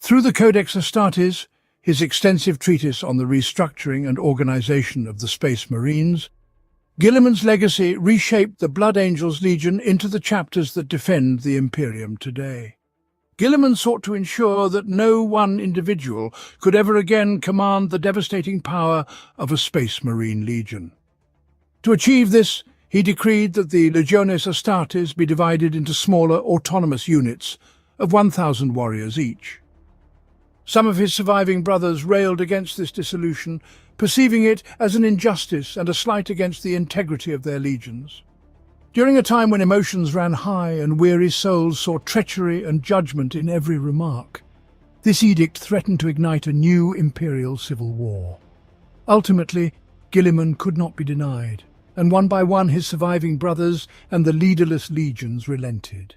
Through the Codex Astartes, his extensive treatise on the restructuring and organization of the Space Marines, Guilliman's legacy reshaped the Blood Angels Legion into the chapters that defend the Imperium today. Guilliman sought to ensure that no one individual could ever again command the devastating power of a Space Marine Legion. To achieve this, he decreed that the Legiones Astartes be divided into smaller autonomous units of 1,000 warriors each. Some of his surviving brothers railed against this dissolution, perceiving it as an injustice and a slight against the integrity of their legions. During a time when emotions ran high and weary souls saw treachery and judgment in every remark, this edict threatened to ignite a new imperial civil war. Ultimately, Guilliman could not be denied, and one by one his surviving brothers and the leaderless legions relented.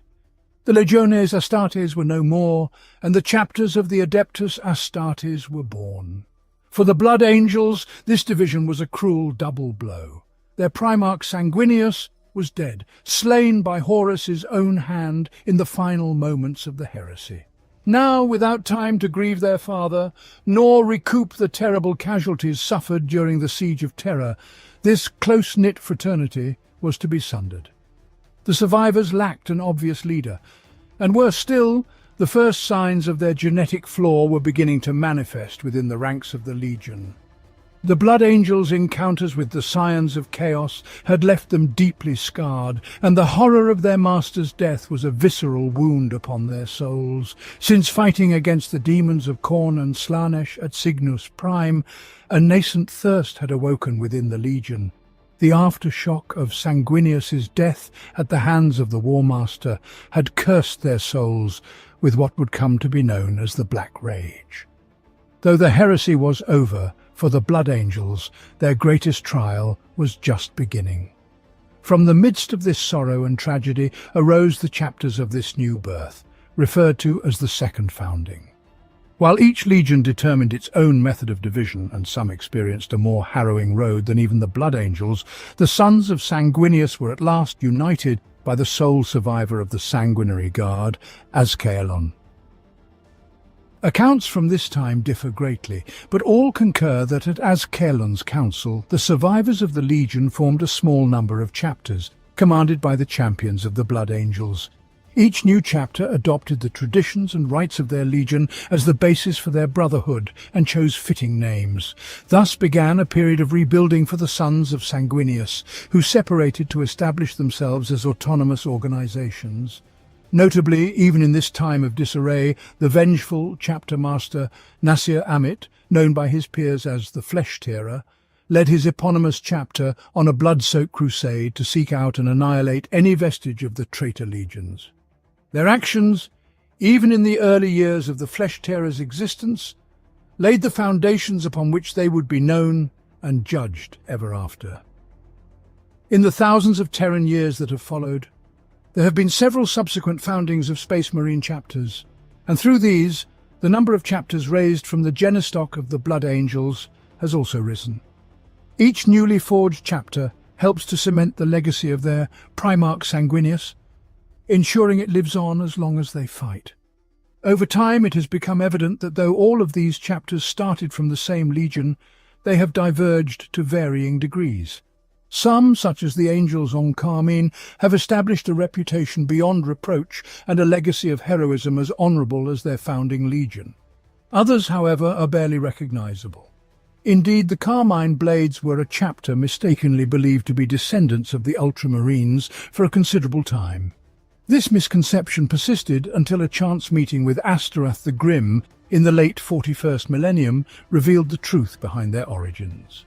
The Legiones Astartes were no more, and the chapters of the Adeptus Astartes were born. For the Blood Angels, this division was a cruel double blow. Their Primarch Sanguinius was dead, slain by Horus's own hand in the final moments of the heresy. Now, without time to grieve their father, nor recoup the terrible casualties suffered during the Siege of Terror, this close-knit fraternity was to be sundered. The survivors lacked an obvious leader, and worse still, the first signs of their genetic flaw were beginning to manifest within the ranks of the Legion. The Blood Angels' encounters with the Scions of Chaos had left them deeply scarred, and the horror of their master's death was a visceral wound upon their souls. Since fighting against the demons of Khorne and Slaanesh at Cygnus Prime, a nascent thirst had awoken within the Legion. The aftershock of Sanguinius's death at the hands of the War Master had cursed their souls with what would come to be known as the Black Rage. Though the heresy was over, for the Blood Angels, their greatest trial was just beginning. From the midst of this sorrow and tragedy arose the chapters of this new birth, referred to as the Second Founding. While each legion determined its own method of division, and some experienced a more harrowing road than even the Blood Angels, the sons of Sanguinius were at last united by the sole survivor of the Sanguinary Guard, Azkaelon. Accounts from this time differ greatly, but all concur that at Azkaelon's council, the survivors of the Legion formed a small number of chapters, commanded by the champions of the Blood Angels. Each new chapter adopted the traditions and rites of their legion as the basis for their brotherhood and chose fitting names. Thus began a period of rebuilding for the sons of Sanguinius, who separated to establish themselves as autonomous organizations. Notably, even in this time of disarray, the vengeful chapter master Nasir Amit, known by his peers as the Flesh-Tearer, led his eponymous chapter on a blood-soaked crusade to seek out and annihilate any vestige of the traitor legions. Their actions, even in the early years of the Flesh-Tearer's existence, laid the foundations upon which they would be known and judged ever after. In the thousands of Terran years that have followed, there have been several subsequent foundings of Space Marine chapters, and through these, the number of chapters raised from the genostock of the Blood Angels has also risen. Each newly forged chapter helps to cement the legacy of their Primarch Sanguinius, ensuring it lives on as long as they fight. Over time, it has become evident that though all of these chapters started from the same legion, they have diverged to varying degrees. Some, such as the Angels on Carmine, have established a reputation beyond reproach and a legacy of heroism as honourable as their founding legion. Others, however, are barely recognisable. Indeed, the Carmine Blades were a chapter mistakenly believed to be descendants of the Ultramarines for a considerable time. This misconception persisted until a chance meeting with Astaroth the Grim in the late 41st millennium revealed the truth behind their origins.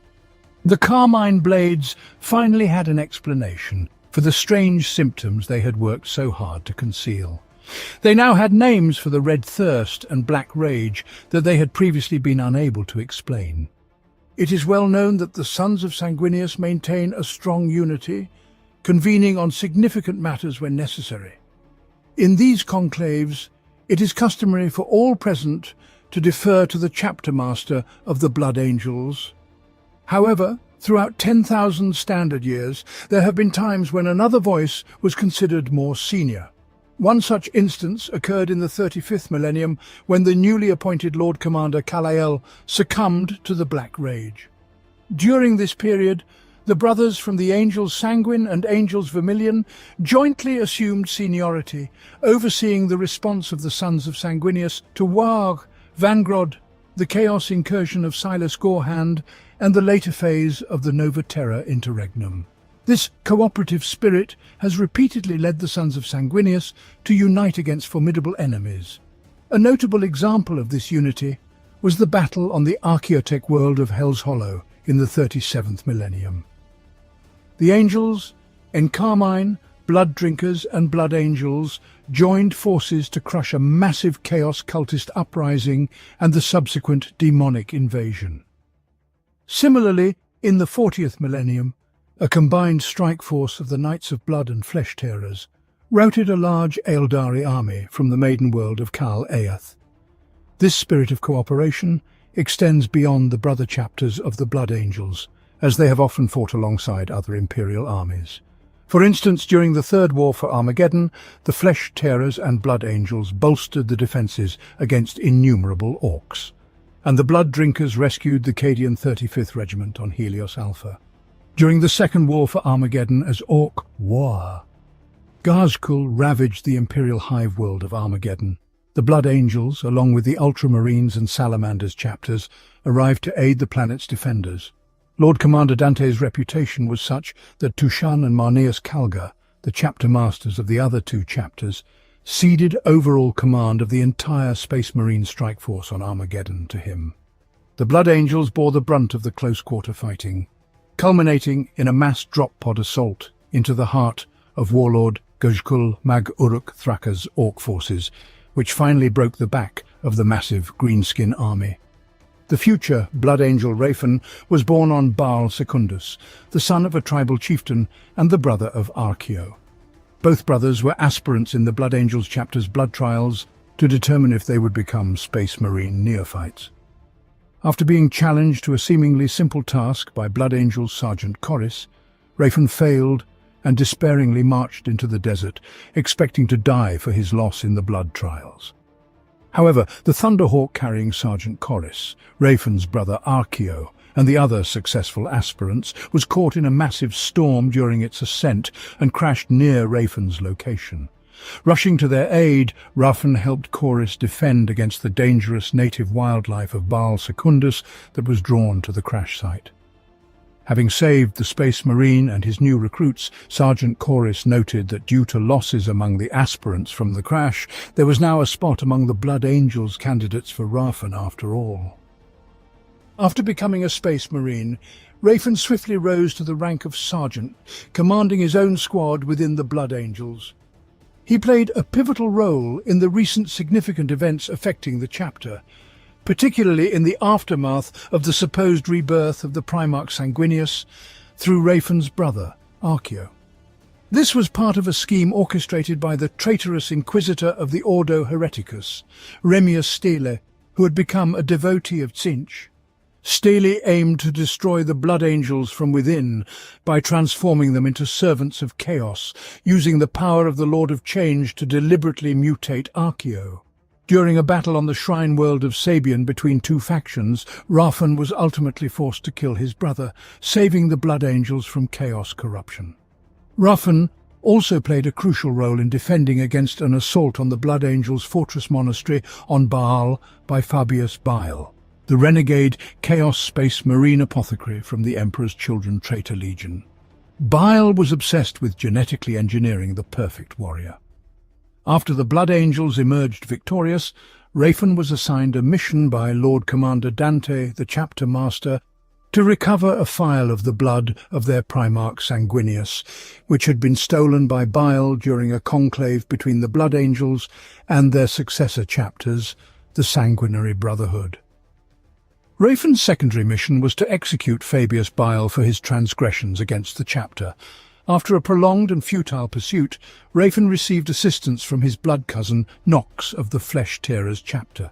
The Carmine Blades finally had an explanation for the strange symptoms they had worked so hard to conceal. They now had names for the red thirst and black rage that they had previously been unable to explain. It is well known that the sons of Sanguinius maintain a strong unity, convening on significant matters when necessary. In these conclaves, it is customary for all present to defer to the chapter master of the Blood Angels. However, throughout 10,000 standard years, there have been times when another voice was considered more senior. One such instance occurred in the 35th millennium when the newly appointed Lord Commander Kalael succumbed to the Black Rage. During this period, the brothers from the Angels Sanguine and Angels Vermilion jointly assumed seniority, overseeing the response of the Sons of Sanguinius to Warg, Vangrod, the Chaos incursion of Silas Gorehand, and the later phase of the Nova Terra interregnum. This cooperative spirit has repeatedly led the Sons of Sanguinius to unite against formidable enemies. A notable example of this unity was the battle on the Archaeotech world of Hell's Hollow in the 37th millennium. The Angels, Encarmine, Blood Drinkers and Blood Angels joined forces to crush a massive Chaos cultist uprising and the subsequent demonic invasion. Similarly, in the 40th millennium, a combined strike force of the Knights of Blood and Flesh Tearers routed a large Eldari army from the maiden world of Kal Eath. This spirit of cooperation extends beyond the brother chapters of the Blood Angels, as they have often fought alongside other Imperial armies. For instance, during the Third War for Armageddon, the Flesh Tearers and Blood Angels bolstered the defences against innumerable orcs, and the Blood Drinkers rescued the Cadian 35th Regiment on Helios Alpha. During the Second War for Armageddon as Orc War, Ghazghkull ravaged the Imperial hive world of Armageddon. The Blood Angels, along with the Ultramarines and Salamanders chapters, arrived to aid the planet's defenders. Lord Commander Dante's reputation was such that Tushan and Marneus Calgar, the chapter masters of the other two chapters, ceded overall command of the entire Space Marine strike force on Armageddon to him. The Blood Angels bore the brunt of the close-quarter fighting, culminating in a mass drop-pod assault into the heart of Warlord Ghazghkull Mag Uruk Thraka's orc forces, which finally broke the back of the massive Greenskin army. The future Blood Angel Raphan was born on Baal Secundus, the son of a tribal chieftain and the brother of Archeo. Both brothers were aspirants in the Blood Angels chapter's blood trials to determine if they would become Space Marine neophytes. After being challenged to a seemingly simple task by Blood Angel Sergeant Corris, Raphan failed and despairingly marched into the desert, expecting to die for his loss in the blood trials. However, the Thunderhawk-carrying Sergeant Corris, Raphan's brother Archeo, and the other successful aspirants, was caught in a massive storm during its ascent and crashed near Raphan's location. Rushing to their aid, Raphan helped Corris defend against the dangerous native wildlife of Baal Secundus that was drawn to the crash site. Having saved the Space Marine and his new recruits, Sergeant Corris noted that due to losses among the aspirants from the crash, there was now a spot among the Blood Angels candidates for Raphan after all. After becoming a Space Marine, Raphan swiftly rose to the rank of Sergeant, commanding his own squad within the Blood Angels. He played a pivotal role in the recent significant events affecting the chapter, particularly in the aftermath of the supposed rebirth of the Primarch Sanguinius through Raphan's brother, Archeo. This was part of a scheme orchestrated by the traitorous inquisitor of the Ordo Hereticus, Remius Stele, who had become a devotee of Tzeentch. Stele aimed to destroy the Blood Angels from within by transforming them into servants of chaos, using the power of the Lord of Change to deliberately mutate Archeo. During a battle on the shrine world of Sabian between two factions, Raphan was ultimately forced to kill his brother, saving the Blood Angels from chaos corruption. Raphan also played a crucial role in defending against an assault on the Blood Angels' fortress monastery on Baal by Fabius Bile, the renegade Chaos Space Marine apothecary from the Emperor's Children Traitor Legion. Bile was obsessed with genetically engineering the perfect warrior. After the Blood Angels emerged victorious, Raphan was assigned a mission by Lord Commander Dante, the chapter master, to recover a phial of the blood of their Primarch Sanguinius, which had been stolen by Bile during a conclave between the Blood Angels and their successor chapters, the Sanguinary Brotherhood. Raphan's secondary mission was to execute Fabius Bile for his transgressions against the chapter. After a prolonged and futile pursuit, Raphan received assistance from his blood cousin, Nox of the Flesh Tearers chapter.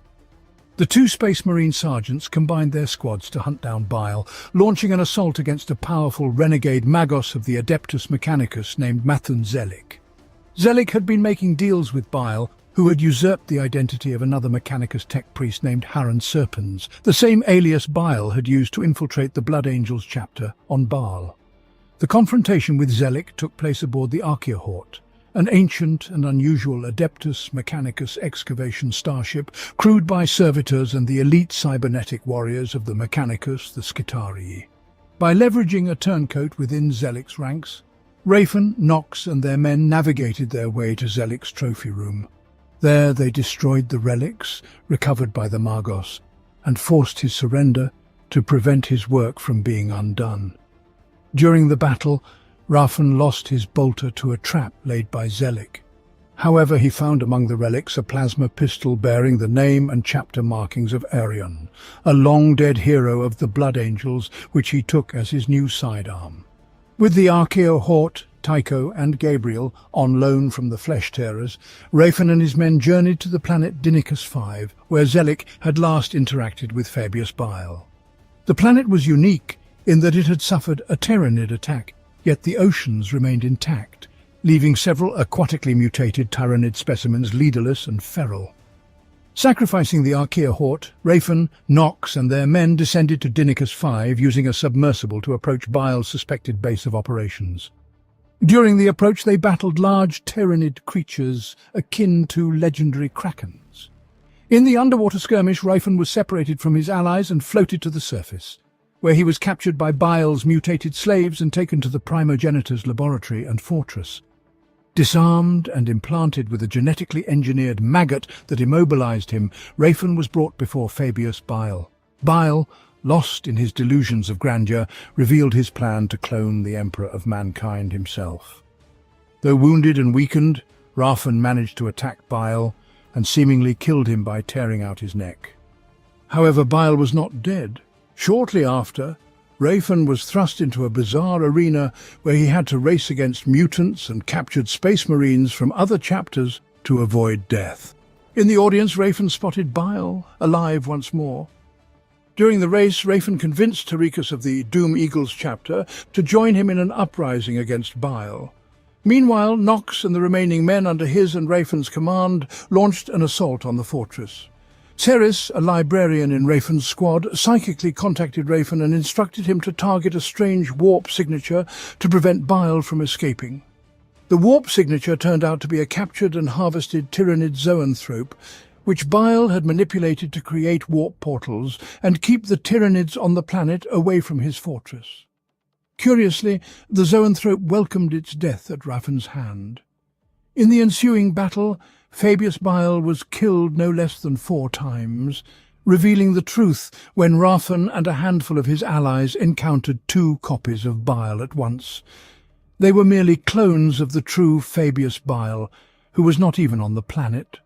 The two Space Marine sergeants combined their squads to hunt down Bile, launching an assault against a powerful renegade Magos of the Adeptus Mechanicus named Mathun Zelik. Zelik had been making deals with Bile, who had usurped the identity of another Mechanicus tech priest named Haran Serpens, the same alias Bile had used to infiltrate the Blood Angels chapter on Baal. The confrontation with Zelik took place aboard the Archaeahort, an ancient and unusual Adeptus Mechanicus excavation starship crewed by servitors and the elite cybernetic warriors of the Mechanicus, the Skitarii. By leveraging a turncoat within Zelik's ranks, Rafen, Nox and their men navigated their way to Zelik's trophy room. There they destroyed the relics recovered by the Magos and forced his surrender to prevent his work from being undone. During the battle, Rafen lost his bolter to a trap laid by Zelik. However, he found among the relics a plasma pistol bearing the name and chapter markings of Arion, a long-dead hero of the Blood Angels, which he took as his new sidearm. With the Archaeahort, Tycho and Gabriel on loan from the Flesh Tearers, Rafen and his men journeyed to the planet Dinicus V, where Zelik had last interacted with Fabius Bile. The planet was unique in that it had suffered a Tyranid attack, yet the oceans remained intact, leaving several aquatically mutated Tyranid specimens leaderless and feral. Sacrificing the Archaeahort, Rafen, Nox and their men descended to Dinicus V using a submersible to approach Bile's suspected base of operations. During the approach they battled large Tyranid creatures akin to legendary krakens. In the underwater skirmish, Rafen was separated from his allies and floated to the surface, where he was captured by Bile's mutated slaves and taken to the primogenitor's laboratory and fortress. Disarmed and implanted with a genetically engineered maggot that immobilized him, Rafen was brought before Fabius Bile. Bile, lost in his delusions of grandeur, revealed his plan to clone the Emperor of Mankind himself. Though wounded and weakened, Rafen managed to attack Bile and seemingly killed him by tearing out his neck. However, Bile was not dead. Shortly after, Rafen was thrust into a bizarre arena where he had to race against mutants and captured space marines from other chapters to avoid death. In the audience, Rafen spotted Bile, alive once more. During the race, Rafen convinced Tarikus of the Doom Eagles chapter to join him in an uprising against Bile. Meanwhile, Nox and the remaining men under his and Rafen's command launched an assault on the fortress. Ceres, a librarian in Rafen's squad, psychically contacted Rafen and instructed him to target a strange warp signature to prevent Bile from escaping. The warp signature turned out to be a captured and harvested Tyranid zoanthrope, which Bile had manipulated to create warp portals and keep the Tyranids on the planet away from his fortress. Curiously, the zoanthrope welcomed its death at Rafen's hand. In the ensuing battle, Fabius Bile was killed no less than 4 times, revealing the truth when Rafen and a handful of his allies encountered 2 copies of Bile at once. They were merely clones of the true Fabius Bile, who was not even on the planet.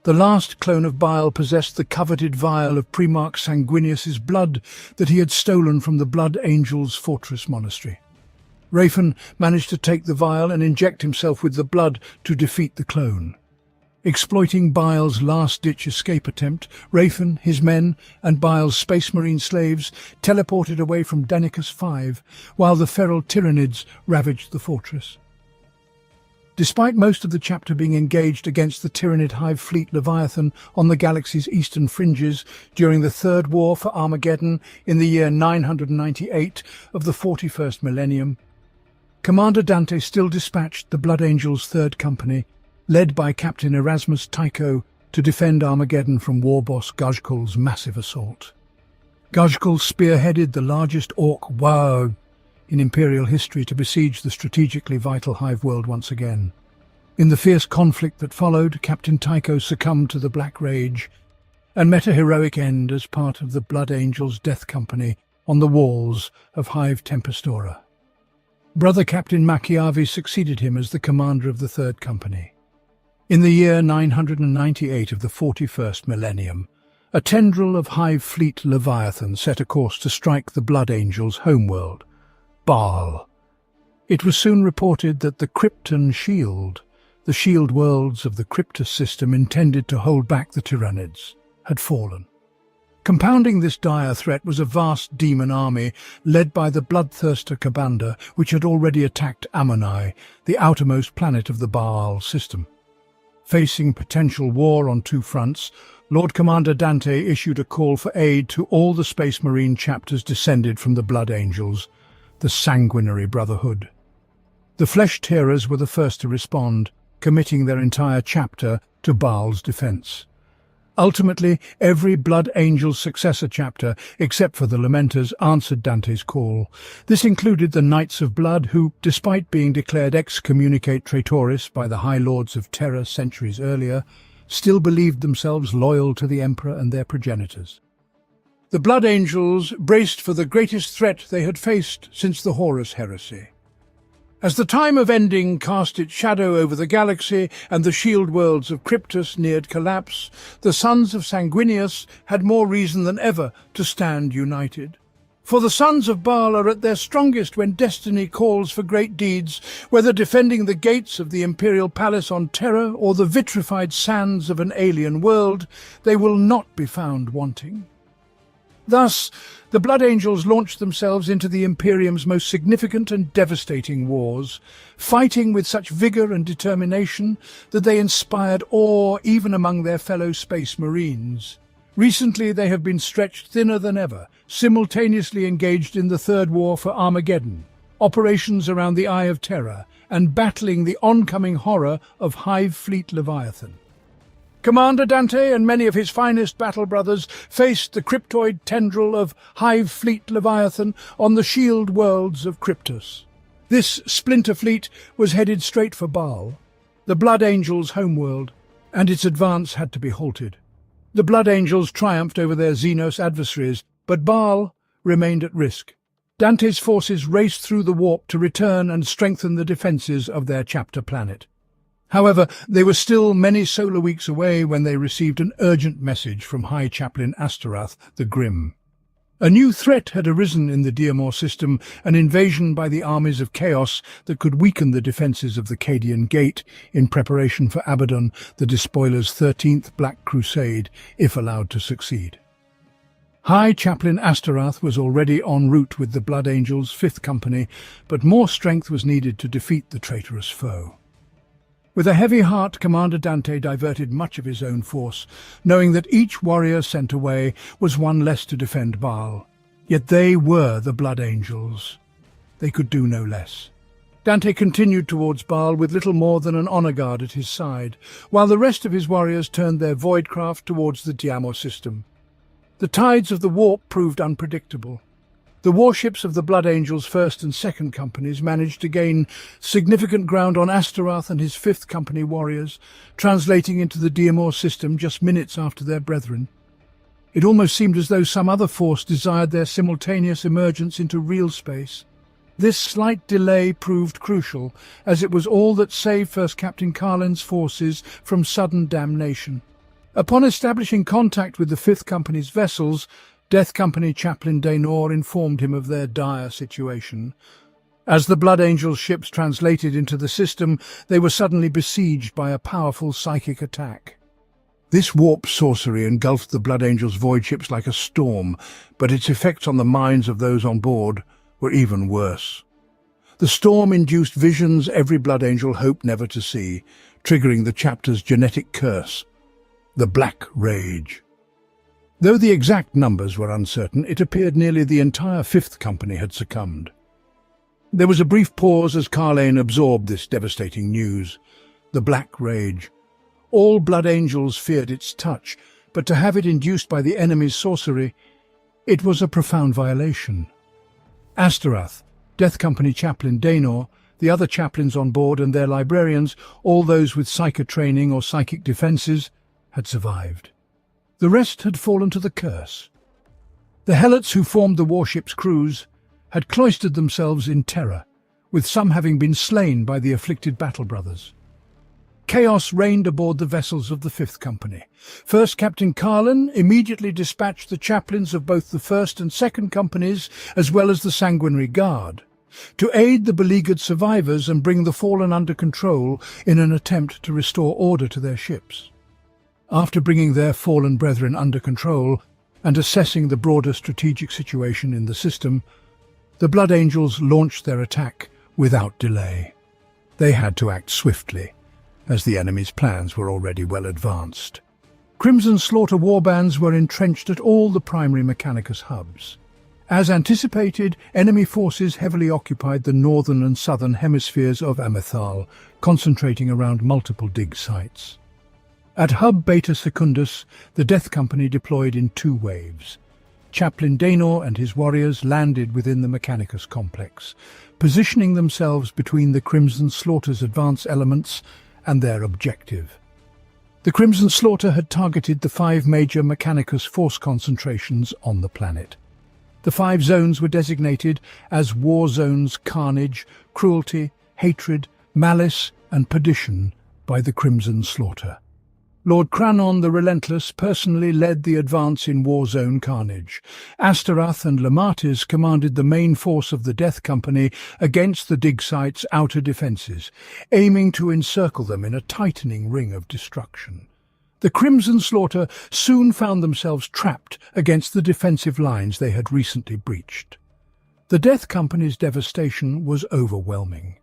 The last clone of Bile possessed the coveted vial of Primarch Sanguinius's blood that he had stolen from the Blood Angels' fortress monastery. Rafen managed to take the vial and inject himself with the blood to defeat the clone. Exploiting Bile's last-ditch escape attempt, Rafen, his men, and Bile's Space Marine slaves teleported away from Dinicus V, while the feral Tyranids ravaged the fortress. Despite most of the chapter being engaged against the Tyranid Hive fleet Leviathan on the galaxy's eastern fringes during the Third War for Armageddon in the year 998 of the 41st millennium, Commander Dante still dispatched the Blood Angels' Third Company, led by Captain Erasmus Tycho, to defend Armageddon from war boss Gajkul's massive assault. Gajkul spearheaded the largest orc warg in Imperial history to besiege the strategically vital Hive world once again. In the fierce conflict that followed, Captain Tycho succumbed to the Black Rage and met a heroic end as part of the Blood Angels' Death Company on the walls of Hive Tempestora. Brother Captain Machiavi succeeded him as the commander of the Third Company. In the year 998 of the 41st millennium, a tendril of Hive fleet Leviathan set a course to strike the Blood Angels' homeworld, Baal. It was soon reported that the Krypton Shield, the shield worlds of the Kryptus system intended to hold back the Tyranids, had fallen. Compounding this dire threat was a vast demon army led by the bloodthirster Kabanda, which had already attacked Ammonai, the outermost planet of the Baal system. Facing potential war on two fronts, Lord Commander Dante issued a call for aid to all the Space Marine chapters descended from the Blood Angels, the sanguinary brotherhood. The Flesh Tearers were the first to respond, committing their entire chapter to Baal's defense. Ultimately, every Blood Angel's successor chapter, except for the Lamenters, answered Dante's call. This included the Knights of Blood, who, despite being declared excommunicate traitoris by the High Lords of Terror centuries earlier, still believed themselves loyal to the Emperor and their progenitors. The Blood Angels braced for the greatest threat they had faced since the Horus heresy. As the time of ending cast its shadow over the galaxy and the shield worlds of Kryptos neared collapse, the sons of Sanguinius had more reason than ever to stand united. For the sons of Baal are at their strongest when destiny calls for great deeds, whether defending the gates of the imperial palace on Terra or the vitrified sands of an alien world, they will not be found wanting. Thus, the Blood Angels launched themselves into the Imperium's most significant and devastating wars, fighting with such vigour and determination that they inspired awe even among their fellow Space Marines. Recently they have been stretched thinner than ever, simultaneously engaged in the Third War for Armageddon, operations around the Eye of Terror, and battling the oncoming horror of Hive Fleet Leviathan. Commander Dante and many of his finest battle brothers faced the cryptoid tendril of Hive Fleet Leviathan on the shield worlds of Kryptos. This splinter fleet was headed straight for Baal, the Blood Angels' homeworld, and its advance had to be halted. The Blood Angels triumphed over their Xenos adversaries, but Baal remained at risk. Dante's forces raced through the warp to return and strengthen the defences of their chapter planet. However, they were still many solar weeks away when they received an urgent message from High Chaplain Astaroth the Grim. A new threat had arisen in the Diamor system, an invasion by the armies of Chaos that could weaken the defences of the Cadian Gate in preparation for Abaddon, the Despoiler's 13th Black Crusade, if allowed to succeed. High Chaplain Astaroth was already en route with the Blood Angels' 5th Company, but more strength was needed to defeat the traitorous foe. With a heavy heart, Commander Dante diverted much of his own force, knowing that each warrior sent away was one less to defend Baal. Yet they were the Blood Angels. They could do no less. Dante continued towards Baal with little more than an honour guard at his side, while the rest of his warriors turned their voidcraft towards the Diamor system. The tides of the warp proved unpredictable. The warships of the Blood Angels' 1st and 2nd Companies managed to gain significant ground on Astaroth and his 5th Company warriors, translating into the Diamor system just minutes after their brethren. It almost seemed as though some other force desired their simultaneous emergence into real space. This slight delay proved crucial, as it was all that saved First Captain Carlin's forces from sudden damnation. Upon establishing contact with the 5th Company's vessels, Death Company Chaplain Daynor informed him of their dire situation. As the Blood Angels' ships translated into the system, they were suddenly besieged by a powerful psychic attack. This warp sorcery engulfed the Blood Angels' void ships like a storm, but its effects on the minds of those on board were even worse. The storm induced visions every Blood Angel hoped never to see, triggering the chapter's genetic curse, the Black Rage. Though the exact numbers were uncertain, it appeared nearly the entire 5th Company had succumbed. There was a brief pause as Carlane absorbed this devastating news. The Black Rage. All Blood Angels feared its touch, but to have it induced by the enemy's sorcery, it was a profound violation. Astaroth, Death Company Chaplain Daynor, the other chaplains on board and their librarians, all those with psychic training or psychic defences, had survived. The rest had fallen to the curse. The helots who formed the warship's crews had cloistered themselves in terror, with some having been slain by the afflicted battle brothers. Chaos reigned aboard the vessels of the 5th Company. First Captain Carlin immediately dispatched the chaplains of both the 1st and 2nd Companies, as well as the Sanguinary Guard, to aid the beleaguered survivors and bring the fallen under control in an attempt to restore order to their ships. After bringing their fallen brethren under control, and assessing the broader strategic situation in the system, the Blood Angels launched their attack without delay. They had to act swiftly, as the enemy's plans were already well advanced. Crimson Slaughter warbands were entrenched at all the primary Mechanicus hubs. As anticipated, enemy forces heavily occupied the northern and southern hemispheres of Amethal, concentrating around multiple dig sites. At Hub Beta Secundus, the Death Company deployed in 2 waves. Chaplain Daenor and his warriors landed within the Mechanicus complex, positioning themselves between the Crimson Slaughter's advance elements and their objective. The Crimson Slaughter had targeted the 5 major Mechanicus force concentrations on the planet. The 5 zones were designated as War Zones Carnage, Cruelty, Hatred, Malice and Perdition by the Crimson Slaughter. Lord Cranon the Relentless personally led the advance in War Zone Carnage. Astaroth and Lamatis commanded the main force of the Death Company against the dig site's outer defences, aiming to encircle them in a tightening ring of destruction. The Crimson Slaughter soon found themselves trapped against the defensive lines they had recently breached. The Death Company's devastation was overwhelming.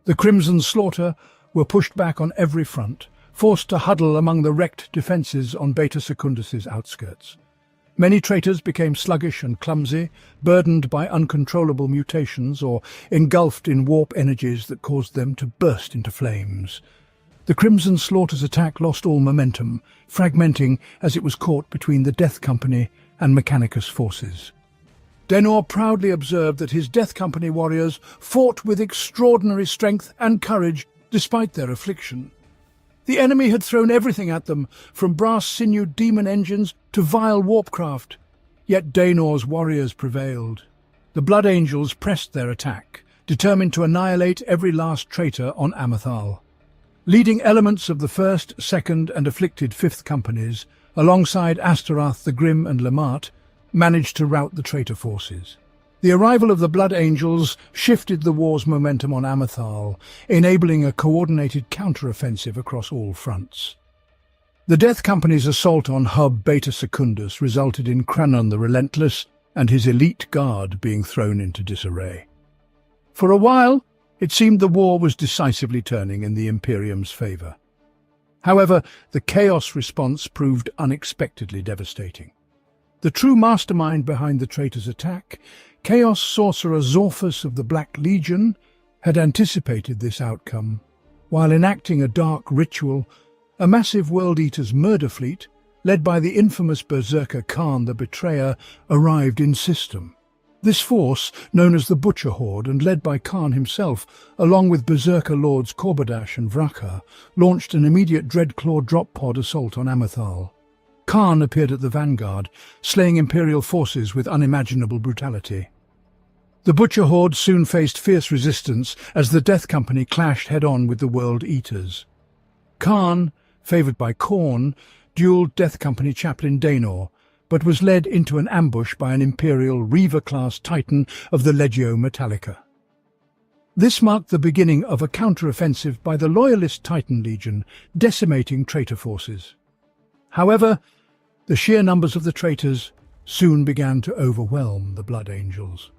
The Crimson Slaughter were pushed back on every front, forced to huddle among the wrecked defences on Beta Secundus's outskirts. Many traitors became sluggish and clumsy, burdened by uncontrollable mutations or engulfed in warp energies that caused them to burst into flames. The Crimson Slaughter's attack lost all momentum, fragmenting as it was caught between the Death Company and Mechanicus forces. Daenor proudly observed that his Death Company warriors fought with extraordinary strength and courage despite their affliction. The enemy had thrown everything at them, from brass-sinewed demon engines to vile warpcraft. Yet Daenor's warriors prevailed. The Blood Angels pressed their attack, determined to annihilate every last traitor on Amethal. Leading elements of the 1st, 2nd and afflicted 5th Companies, alongside Astaroth the Grim and Lamart, managed to rout the traitor forces. The arrival of the Blood Angels shifted the war's momentum on Amethal, enabling a coordinated counter-offensive across all fronts. The Death Company's assault on Hub Beta Secundus resulted in Cranon the Relentless and his elite guard being thrown into disarray. For a while, it seemed the war was decisively turning in the Imperium's favour. However, the chaos response proved unexpectedly devastating. The true mastermind behind the traitors' attack, Chaos Sorcerer Zorphus of the Black Legion, had anticipated this outcome. While enacting a dark ritual, a massive World Eater's murder fleet, led by the infamous Berserker Khan the Betrayer, arrived in system. This force, known as the Butcher Horde and led by Khan himself, along with Berserker Lords Korbodash and Vraka, launched an immediate Dreadclaw drop pod assault on Amethal. Khan appeared at the vanguard, slaying Imperial forces with unimaginable brutality. The Butcher Horde soon faced fierce resistance as the Death Company clashed head-on with the World Eaters. Khan, favoured by Khorne, duelled Death Company Chaplain Daenor, but was led into an ambush by an Imperial Reaver-class Titan of the Legio Metallica. This marked the beginning of a counter-offensive by the Loyalist Titan Legion, decimating traitor forces. However, the sheer numbers of the traitors soon began to overwhelm the Blood Angels.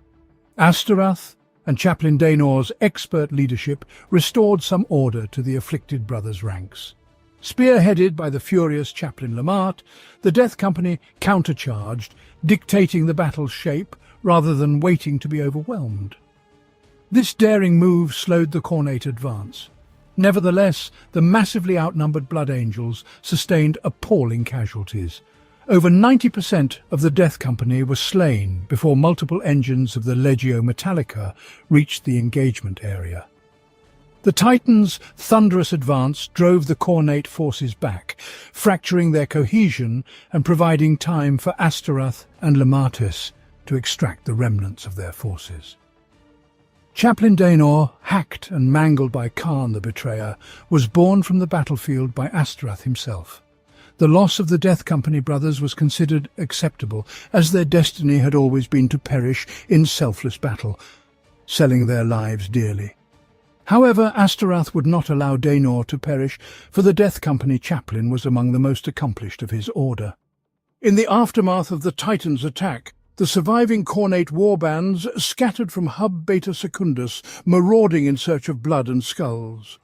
Astaroth and Chaplain Daenor's expert leadership restored some order to the afflicted brothers' ranks. Spearheaded by the furious Chaplain Lamart, the Death Company countercharged, dictating the battle's shape rather than waiting to be overwhelmed. This daring move slowed the Khornate advance. Nevertheless, the massively outnumbered Blood Angels sustained appalling casualties. Over 90% of the Death Company were slain before multiple engines of the Legio Metallica reached the engagement area. The Titans' thunderous advance drove the Khornate forces back, fracturing their cohesion and providing time for Astaroth and Lamatis to extract the remnants of their forces. Chaplain Daenor, hacked and mangled by Khan the Betrayer, was borne from the battlefield by Astaroth himself. The loss of the Death Company brothers was considered acceptable, as their destiny had always been to perish in selfless battle, selling their lives dearly. However, Astaroth would not allow Daenor to perish, for the Death Company chaplain was among the most accomplished of his order. In the aftermath of the Titans' attack, the surviving Cornate warbands scattered from Hub Beta Secundus, marauding in search of blood and skulls.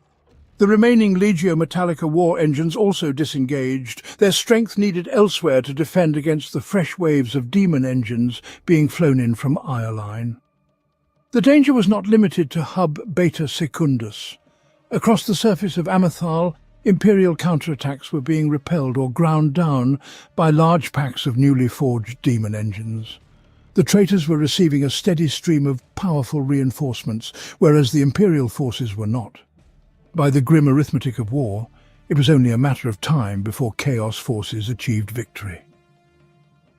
The remaining Legio Metallica war engines also disengaged, their strength needed elsewhere to defend against the fresh waves of demon engines being flown in from Ireline. The danger was not limited to Hub Beta Secundus. Across the surface of Amethal, Imperial counterattacks were being repelled or ground down by large packs of newly forged demon engines. The traitors were receiving a steady stream of powerful reinforcements, whereas the Imperial forces were not. By the grim arithmetic of war, it was only a matter of time before Chaos forces achieved victory.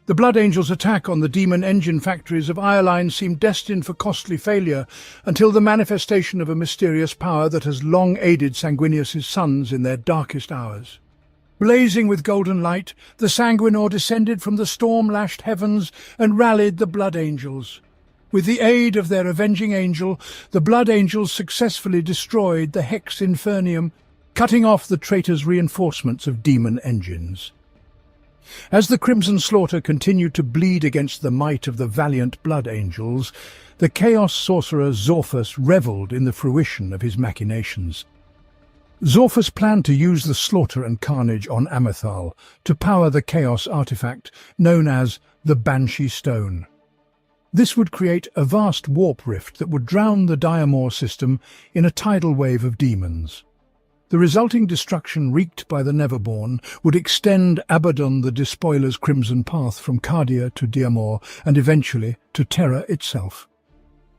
The Blood Angels' attack on the demon engine factories of Ireline seemed destined for costly failure until the manifestation of a mysterious power that has long aided Sanguinius' sons in their darkest hours. Blazing with golden light, the Sanguinor descended from the storm-lashed heavens and rallied the Blood Angels. With the aid of their avenging angel, the Blood Angels successfully destroyed the Hex Infernium, cutting off the traitors' reinforcements of demon engines. As the crimson slaughter continued to bleed against the might of the valiant Blood Angels, the Chaos sorcerer Zorphus revelled in the fruition of his machinations. Zorphus planned to use the slaughter and carnage on Amethal to power the Chaos artifact known as the Banshee Stone. This would create a vast warp rift that would drown the Diamor system in a tidal wave of demons. The resulting destruction wreaked by the Neverborn would extend Abaddon the Despoiler's crimson path from Cardia to Diamor and eventually to Terra itself.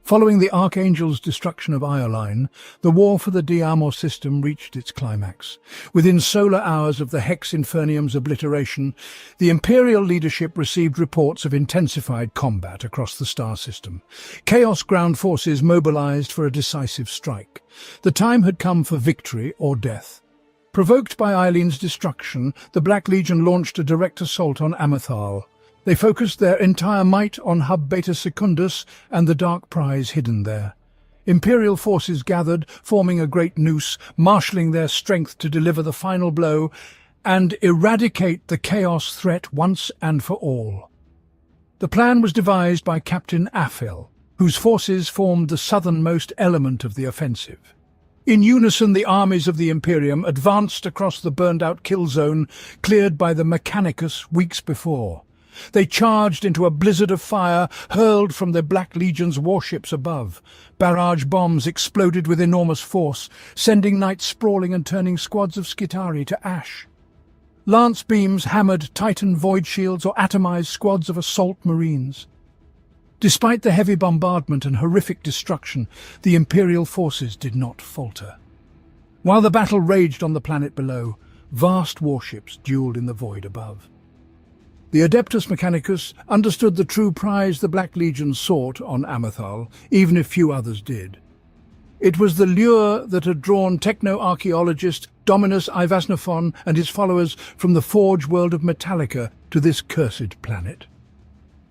Following the Archangel's destruction of Ireline, the war for the Diamor system reached its climax. Within solar hours of the Hex Infernium's obliteration, the Imperial leadership received reports of intensified combat across the star system. Chaos ground forces mobilized for a decisive strike. The time had come for victory or death. Provoked by Eileen's destruction, the Black Legion launched a direct assault on Amethal. They focused their entire might on Hub Beta Secundus and the dark prize hidden there. Imperial forces gathered, forming a great noose, marshalling their strength to deliver the final blow and eradicate the Chaos threat once and for all. The plan was devised by Captain Aphel, whose forces formed the southernmost element of the offensive. In unison, the armies of the Imperium advanced across the burned-out kill zone cleared by the Mechanicus weeks before. They charged into a blizzard of fire hurled from the Black Legion's warships above. Barrage bombs exploded with enormous force, sending knights sprawling and turning squads of Skitarii to ash. Lance beams hammered Titan void shields or atomized squads of assault marines. Despite the heavy bombardment and horrific destruction, the Imperial forces did not falter. While the battle raged on the planet below, vast warships dueled in the void above. The Adeptus Mechanicus understood the true prize the Black Legion sought on Amethal, even if few others did. It was the lure that had drawn techno-archaeologist Dominus Ivasnophon and his followers from the forge world of Metallica to this cursed planet.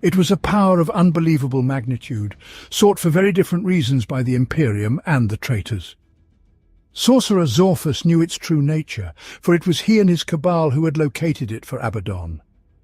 It was a power of unbelievable magnitude, sought for very different reasons by the Imperium and the traitors. Sorcerer Zorphus knew its true nature, for it was he and his cabal who had located it for Abaddon.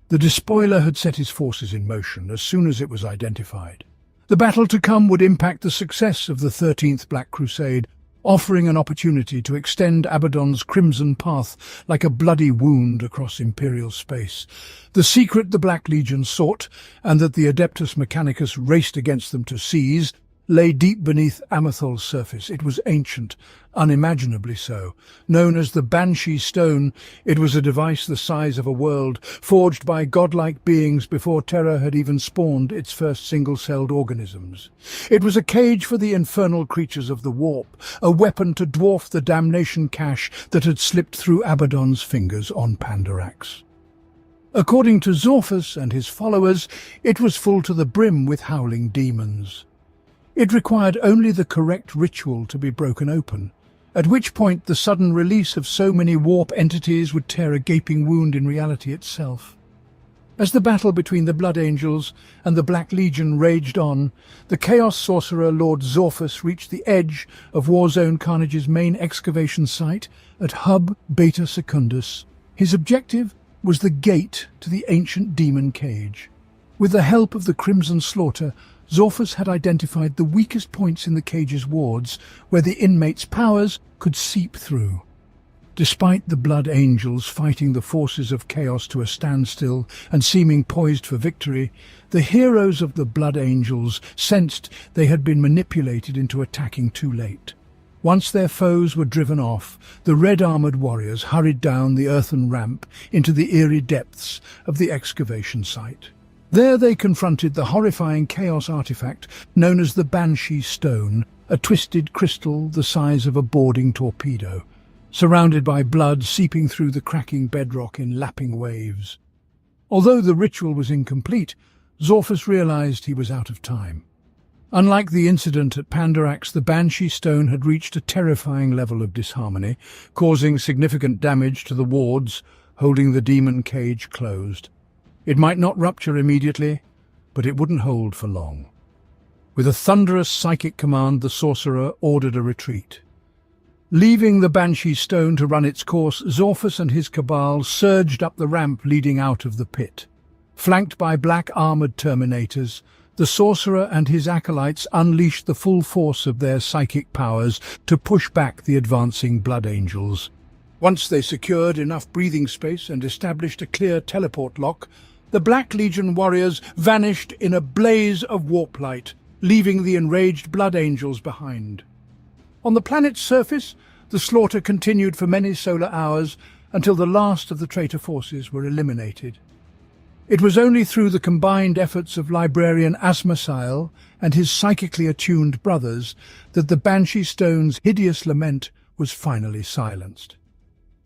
The Despoiler had set his forces in motion as soon as it was identified. The battle to come would impact the success of the 13th Black Crusade, offering an opportunity to extend Abaddon's crimson path like a bloody wound across Imperial space. The secret the Black Legion sought, and that the Adeptus Mechanicus raced against them to seize, lay deep beneath Amethal's surface. It was ancient, unimaginably so. Known as the Banshee Stone, it was a device the size of a world, forged by godlike beings before Terra had even spawned its first single-celled organisms. It was a cage for the infernal creatures of the warp, a weapon to dwarf the damnation cache that had slipped through Abaddon's fingers on Pandarax. According to Zorphus and his followers, it was full to the brim with howling demons. It required only the correct ritual to be broken open, at which point the sudden release of so many warp entities would tear a gaping wound in reality itself. As the battle between the Blood Angels and the Black Legion raged on, the Chaos Sorcerer Lord Zorphus reached the edge of Warzone Carnage's main excavation site at Hub Beta Secundus. His objective? was the gate to the ancient demon cage. With the help of the Crimson Slaughter, Zorphus had identified the weakest points in the cage's wards where the inmates' powers could seep through. Despite the Blood Angels fighting the forces of chaos to a standstill and seeming poised for victory, the heroes of the Blood Angels sensed they had been manipulated into attacking too late. Once their foes were driven off, the red-armoured warriors hurried down the earthen ramp into the eerie depths of the excavation site. There they confronted the horrifying chaos artifact known as the Banshee Stone, a twisted crystal the size of a boarding torpedo, surrounded by blood seeping through the cracking bedrock in lapping waves. Although the ritual was incomplete, Zorphus realized he was out of time. Unlike the incident at Pandarax, the Banshee Stone had reached a terrifying level of disharmony, causing significant damage to the wards holding the demon cage closed. It might not rupture immediately, but it wouldn't hold for long. With a thunderous psychic command, the sorcerer ordered a retreat. Leaving the Banshee Stone to run its course, Zorphus and his cabal surged up the ramp leading out of the pit. Flanked by black-armoured Terminators, the sorcerer and his acolytes unleashed the full force of their psychic powers to push back the advancing Blood Angels. Once they secured enough breathing space and established a clear teleport lock, the Black Legion warriors vanished in a blaze of warp light, leaving the enraged Blood Angels behind. On the planet's surface, the slaughter continued for many solar hours until the last of the traitor forces were eliminated. It was only through the combined efforts of librarian Asmasael and his psychically attuned brothers that the Banshee Stone's hideous lament was finally silenced.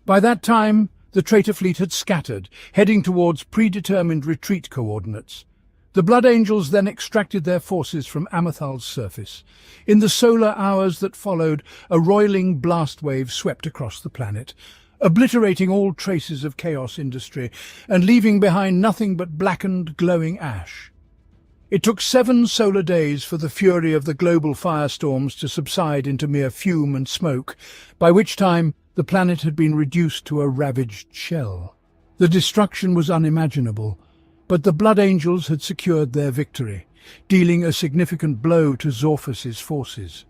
By that time, the traitor fleet had scattered, heading towards predetermined retreat coordinates. The Blood Angels then extracted their forces from Amathal's surface. In the solar hours that followed, a roiling blast wave swept across the planet, obliterating all traces of chaos industry and leaving behind nothing but blackened, glowing ash. It took 7 solar days for the fury of the global firestorms to subside into mere fume and smoke, by which time the planet had been reduced to a ravaged shell. The destruction was unimaginable, but the Blood Angels had secured their victory, dealing a significant blow to Zorphus's forces.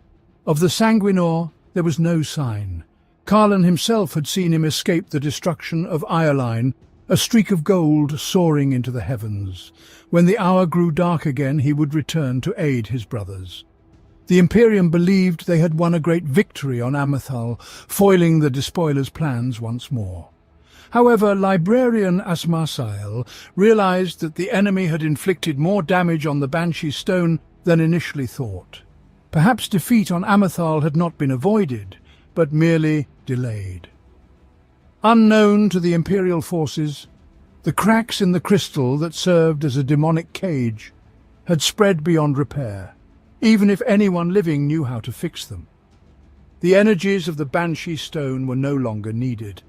Of the Sanguinor there was no sign. Karlan himself had seen him escape the destruction of Ioline, a streak of gold soaring into the heavens. When the hour grew dark again, he would return to aid his brothers. The Imperium believed they had won a great victory on Amathal, foiling the despoilers' plans once more. However, librarian Asmasael realized that the enemy had inflicted more damage on the Banshee Stone than initially thought. Perhaps defeat on Amathal had not been avoided, but merely delayed. Unknown to the Imperial forces, the cracks in the crystal that served as a demonic cage had spread beyond repair, even if anyone living knew how to fix them. The energies of the Banshee Stone were no longer needed.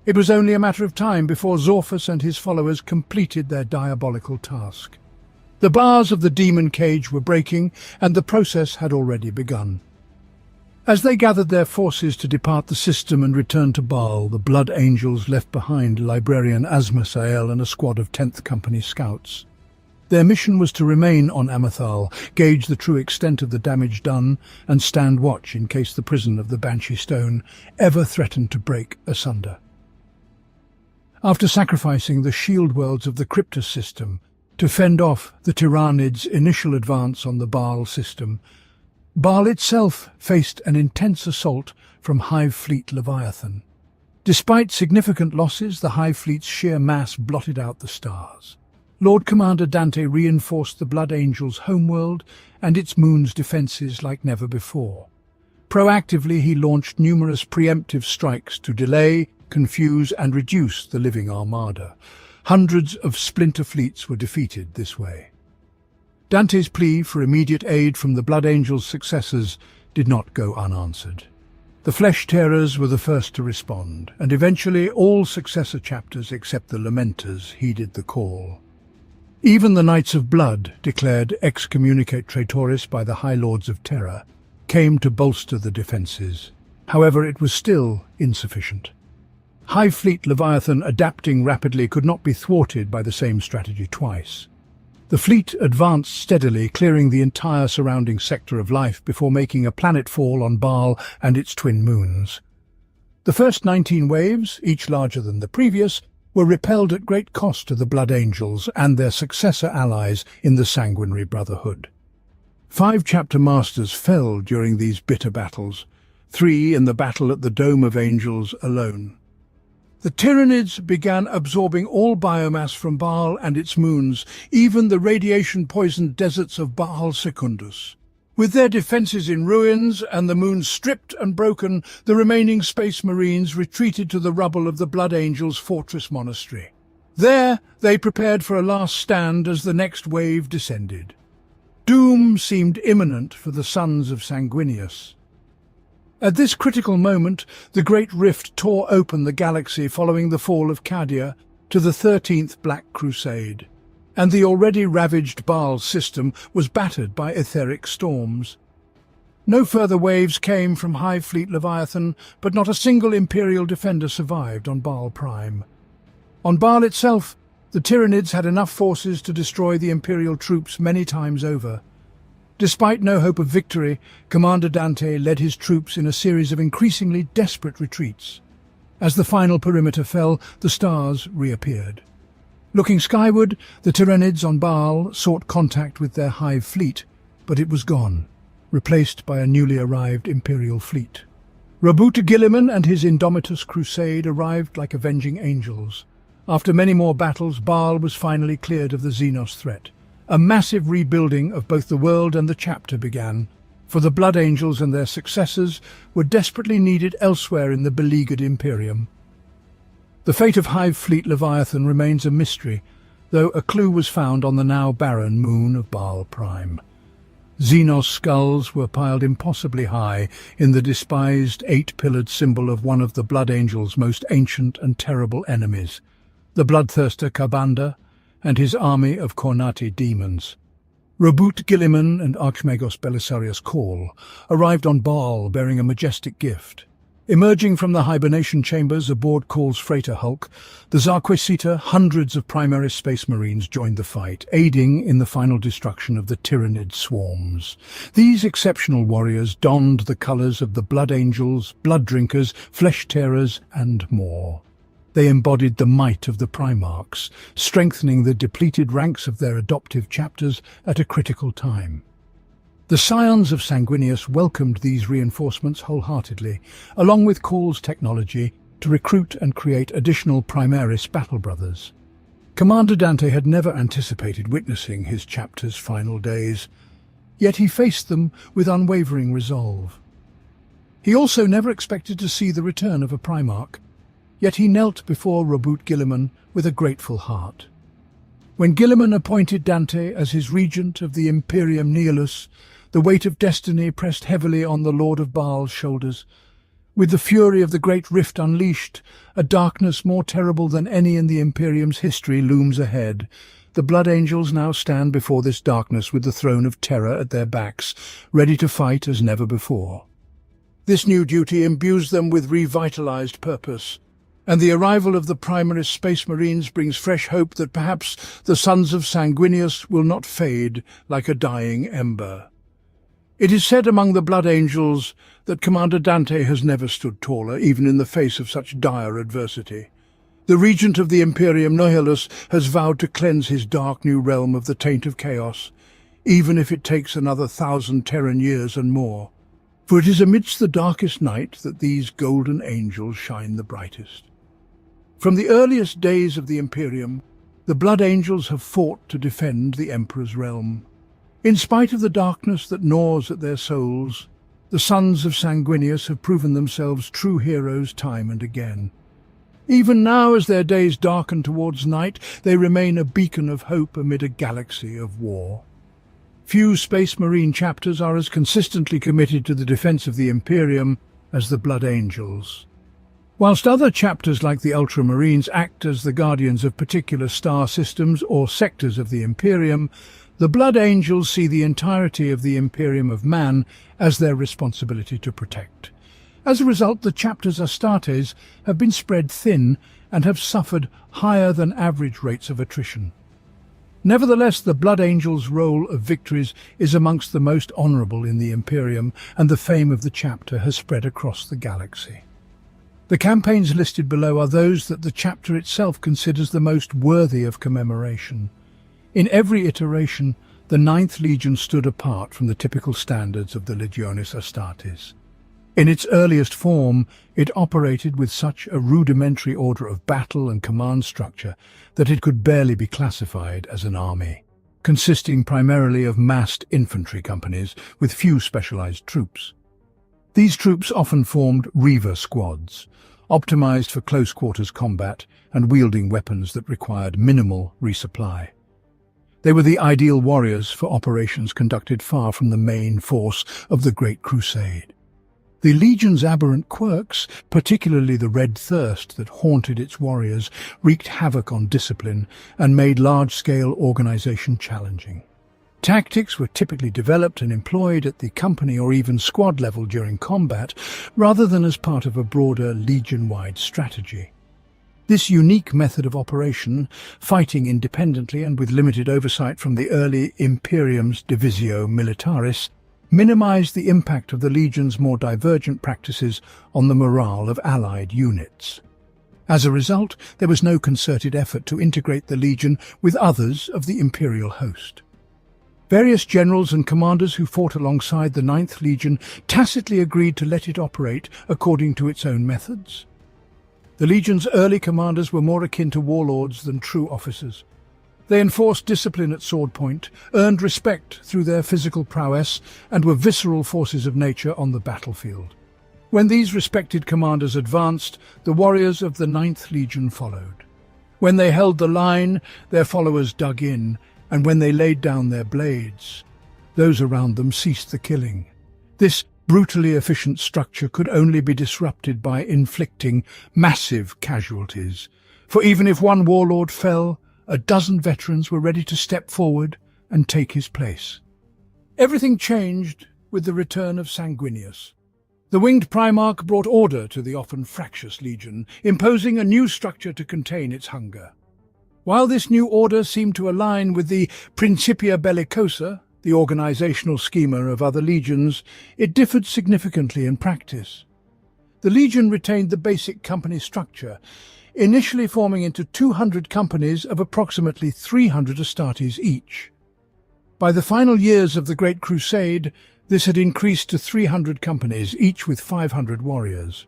It was only a matter of time before Zorphus and his followers completed their diabolical task. The bars of the demon cage were breaking, and the process had already begun. As they gathered their forces to depart the system and return to Baal, the Blood Angels left behind librarian Asmasael and a squad of 10th Company scouts. Their mission was to remain on Amathal, gauge the true extent of the damage done, and stand watch in case the prison of the Banshee Stone ever threatened to break asunder. After sacrificing the shield worlds of the Cryptus system to fend off the Tyranids' initial advance on the Baal system, Baal itself faced an intense assault from Hive Fleet Leviathan. Despite significant losses, the Hive Fleet's sheer mass blotted out the stars. Lord Commander Dante reinforced the Blood Angels' homeworld and its moon's defences like never before. Proactively, he launched numerous preemptive strikes to delay, confuse and reduce the living armada. Hundreds of splinter fleets were defeated this way. Dante's plea for immediate aid from the Blood Angels' successors did not go unanswered. The Flesh Tearers were the first to respond, and eventually all successor chapters except the Lamenters heeded the call. Even the Knights of Blood, declared excommunicate traitoris by the High Lords of Terror, came to bolster the defences. However, it was still insufficient. Hive Fleet Leviathan, adapting rapidly, could not be thwarted by the same strategy twice. The fleet advanced steadily, clearing the entire surrounding sector of life before making a planetfall on Baal and its twin moons. The first 19 waves, each larger than the previous, were repelled at great cost to the Blood Angels and their successor allies in the Sanguinary Brotherhood. 5 chapter masters fell during these bitter battles, 3 in the battle at the Dome of Angels alone. The Tyranids began absorbing all biomass from Baal and its moons, even the radiation-poisoned deserts of Baal Secundus. With their defences in ruins and the moons stripped and broken, the remaining Space Marines retreated to the rubble of the Blood Angels' fortress monastery. There, they prepared for a last stand as the next wave descended. Doom seemed imminent for the sons of Sanguinius. At this critical moment, the Great Rift tore open the galaxy following the fall of Cadia to the 13th Black Crusade, and the already ravaged Baal system was battered by etheric storms. No further waves came from Hive Fleet Leviathan, but not a single Imperial defender survived on Baal Prime. On Baal itself, the Tyranids had enough forces to destroy the Imperial troops many times over. Despite no hope of victory, Commander Dante led his troops in a series of increasingly desperate retreats. As the final perimeter fell, the stars reappeared. Looking skyward, the Tyranids on Baal sought contact with their Hive fleet, but it was gone, replaced by a newly arrived Imperial fleet. Roboute Guilliman and his Indomitus crusade arrived like avenging angels. After many more battles, Baal was finally cleared of the Xenos threat. A massive rebuilding of both the world and the chapter began, for the Blood Angels and their successors were desperately needed elsewhere in the beleaguered Imperium. The fate of Hive Fleet Leviathan remains a mystery, though a clue was found on the now barren moon of Baal Prime. Xenos skulls were piled impossibly high in the despised 8-pillared symbol of one of the Blood Angels' most ancient and terrible enemies, the bloodthirster Ka'Bandha and his army of Kornati demons. Roboute Guilliman and Archmagos Belisarius Cawl arrived on Baal bearing a majestic gift. Emerging from the hibernation chambers aboard Cawl's freighter hulk, the Zarquesita, hundreds of Primaris Space Marines joined the fight, aiding in the final destruction of the Tyranid swarms. These exceptional warriors donned the colours of the Blood Angels, Blood Drinkers, Flesh Tearers, and more. They embodied the might of the Primarchs, strengthening the depleted ranks of their adoptive chapters at a critical time. The scions of Sanguinius welcomed these reinforcements wholeheartedly, along with Cawl's technology, to recruit and create additional Primaris battle brothers. Commander Dante had never anticipated witnessing his chapter's final days, yet he faced them with unwavering resolve. He also never expected to see the return of a Primarch, yet he knelt before Roboute Guilliman with a grateful heart. When Guilliman appointed Dante as his regent of the Imperium Nihilus, the weight of destiny pressed heavily on the Lord of Baal's shoulders. With the fury of the Great Rift unleashed, a darkness more terrible than any in the Imperium's history looms ahead. The Blood Angels now stand before this darkness with the throne of terror at their backs, ready to fight as never before. This new duty imbues them with revitalized purpose, and the arrival of the Primaris Space Marines brings fresh hope that perhaps the sons of Sanguinius will not fade like a dying ember. It is said among the Blood Angels that Commander Dante has never stood taller, even in the face of such dire adversity. The regent of the Imperium Nihilus has vowed to cleanse his dark new realm of the taint of chaos, even if it takes another 1,000 Terran years and more. For it is amidst the darkest night that these golden angels shine the brightest. From the earliest days of the Imperium, the Blood Angels have fought to defend the Emperor's realm. In spite of the darkness that gnaws at their souls, the sons of Sanguinius have proven themselves true heroes time and again. Even now, as their days darken towards night, they remain a beacon of hope amid a galaxy of war. Few Space Marine chapters are as consistently committed to the defense of the Imperium as the Blood Angels. Whilst other chapters like the Ultramarines act as the guardians of particular star systems or sectors of the Imperium, the Blood Angels see the entirety of the Imperium of Man as their responsibility to protect. As a result, the chapters Astartes have been spread thin and have suffered higher than average rates of attrition. Nevertheless, the Blood Angels' roll of victories is amongst the most honourable in the Imperium, and the fame of the chapter has spread across the galaxy. The campaigns listed below are those that the chapter itself considers the most worthy of commemoration. In every iteration, the Ninth Legion stood apart from the typical standards of the Legionis Astartes. In its earliest form, it operated with such a rudimentary order of battle and command structure that it could barely be classified as an army, consisting primarily of massed infantry companies with few specialized troops. These troops often formed Reaver squads, optimized for close-quarters combat and wielding weapons that required minimal resupply. They were the ideal warriors for operations conducted far from the main force of the Great Crusade. The Legion's aberrant quirks, particularly the red thirst that haunted its warriors, wreaked havoc on discipline and made large-scale organization challenging. Tactics were typically developed and employed at the company or even squad level during combat, rather than as part of a broader Legion-wide strategy. This unique method of operation, fighting independently and with limited oversight from the early Imperium's Divisio Militaris, minimized the impact of the Legion's more divergent practices on the morale of Allied units. As a result, there was no concerted effort to integrate the Legion with others of the Imperial host. Various generals and commanders who fought alongside the Ninth Legion tacitly agreed to let it operate according to its own methods. The Legion's early commanders were more akin to warlords than true officers. They enforced discipline at sword point, earned respect through their physical prowess, and were visceral forces of nature on the battlefield. When these respected commanders advanced, the warriors of the Ninth Legion followed. When they held the line, their followers dug in, and when they laid down their blades, those around them ceased the killing. This brutally efficient structure could only be disrupted by inflicting massive casualties, for even if one warlord fell, a dozen veterans were ready to step forward and take his place. Everything changed with the return of Sanguinius. The winged Primarch brought order to the often fractious Legion, imposing a new structure to contain its hunger. While this new order seemed to align with the Principia Bellicosa, the organizational schema of other legions, it differed significantly in practice. The Legion retained the basic company structure, initially forming into 200 companies of approximately 300 Astartes each. By the final years of the Great Crusade, this had increased to 300 companies, each with 500 warriors.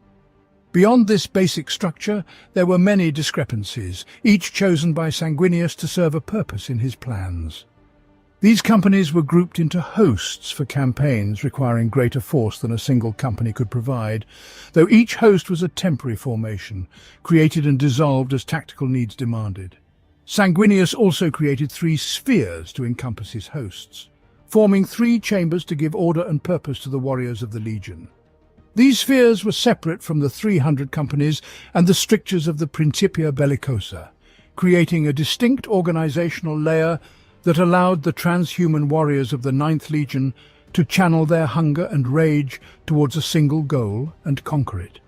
Beyond this basic structure, there were many discrepancies, each chosen by Sanguinius to serve a purpose in his plans. These companies were grouped into hosts for campaigns requiring greater force than a single company could provide, though each host was a temporary formation, created and dissolved as tactical needs demanded. Sanguinius also created 3 spheres to encompass his hosts, forming 3 chambers to give order and purpose to the warriors of the Legion. These spheres were separate from the 300 companies and the strictures of the Principia Bellicosa, creating a distinct organizational layer that allowed the transhuman warriors of the Ninth Legion to channel their hunger and rage towards a single goal and conquer it.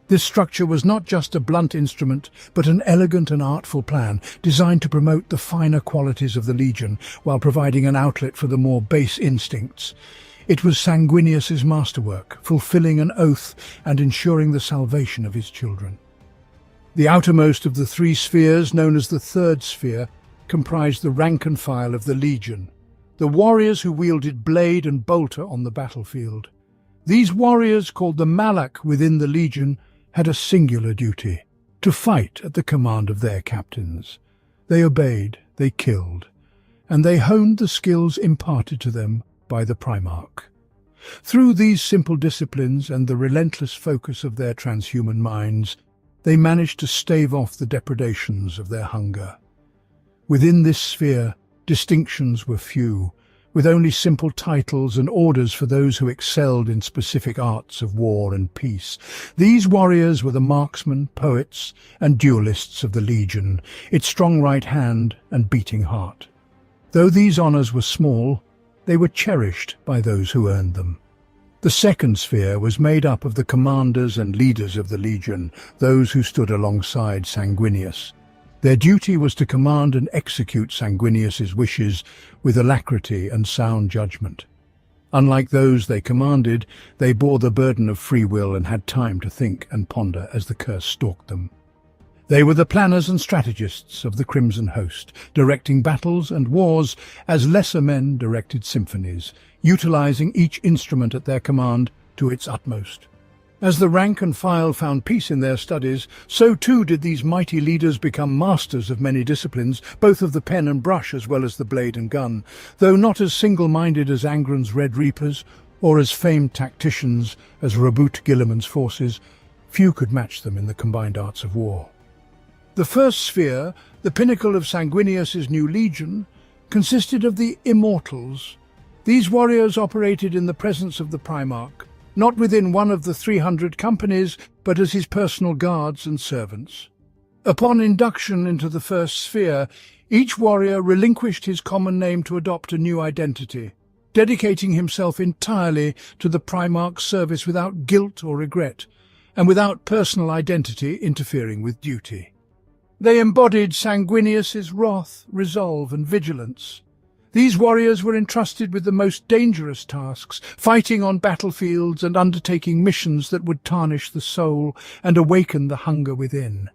This structure was not just a blunt instrument, but an elegant and artful plan designed to promote the finer qualities of the Legion while providing an outlet for the more base instincts. It was Sanguinius's masterwork, fulfilling an oath and ensuring the salvation of his children. The outermost of the 3 spheres, known as the Third Sphere, comprised the rank and file of the Legion, the warriors who wielded blade and bolter on the battlefield. These warriors, called the Malak within the Legion, had a singular duty: to fight at the command of their captains. They obeyed, they killed, and they honed the skills imparted to them by the Primarch. Through these simple disciplines and the relentless focus of their transhuman minds, they managed to stave off the depredations of their hunger. Within this sphere, distinctions were few, with only simple titles and orders for those who excelled in specific arts of war and peace. These warriors were the marksmen, poets, and duelists of the Legion, its strong right hand and beating heart. Though these honors were small, they were cherished by those who earned them. The second sphere was made up of the commanders and leaders of the legion, those who stood alongside Sanguinius. Their duty was to command and execute Sanguinius's wishes with alacrity and sound judgment. Unlike those they commanded, they bore the burden of free will and had time to think and ponder as the curse stalked them. They were the planners and strategists of the Crimson Host, directing battles and wars as lesser men directed symphonies, utilizing each instrument at their command to its utmost. As the rank and file found peace in their studies, so too did these mighty leaders become masters of many disciplines, both of the pen and brush as well as the blade and gun. Though not as single-minded as Angren's Red Reapers, or as famed tacticians as Rabut Guilliman's forces, few could match them in the combined arts of war. The first sphere, the pinnacle of Sanguinius's new legion, consisted of the Immortals. These warriors operated in the presence of the Primarch, not within one of the 300 companies, but as his personal guards and servants. Upon induction into the first sphere, each warrior relinquished his common name to adopt a new identity, dedicating himself entirely to the Primarch's service without guilt or regret, and without personal identity interfering with duty. They embodied Sanguinius's wrath, resolve, and vigilance. These warriors were entrusted with the most dangerous tasks, fighting on battlefields and undertaking missions that would tarnish the soul and awaken the hunger within.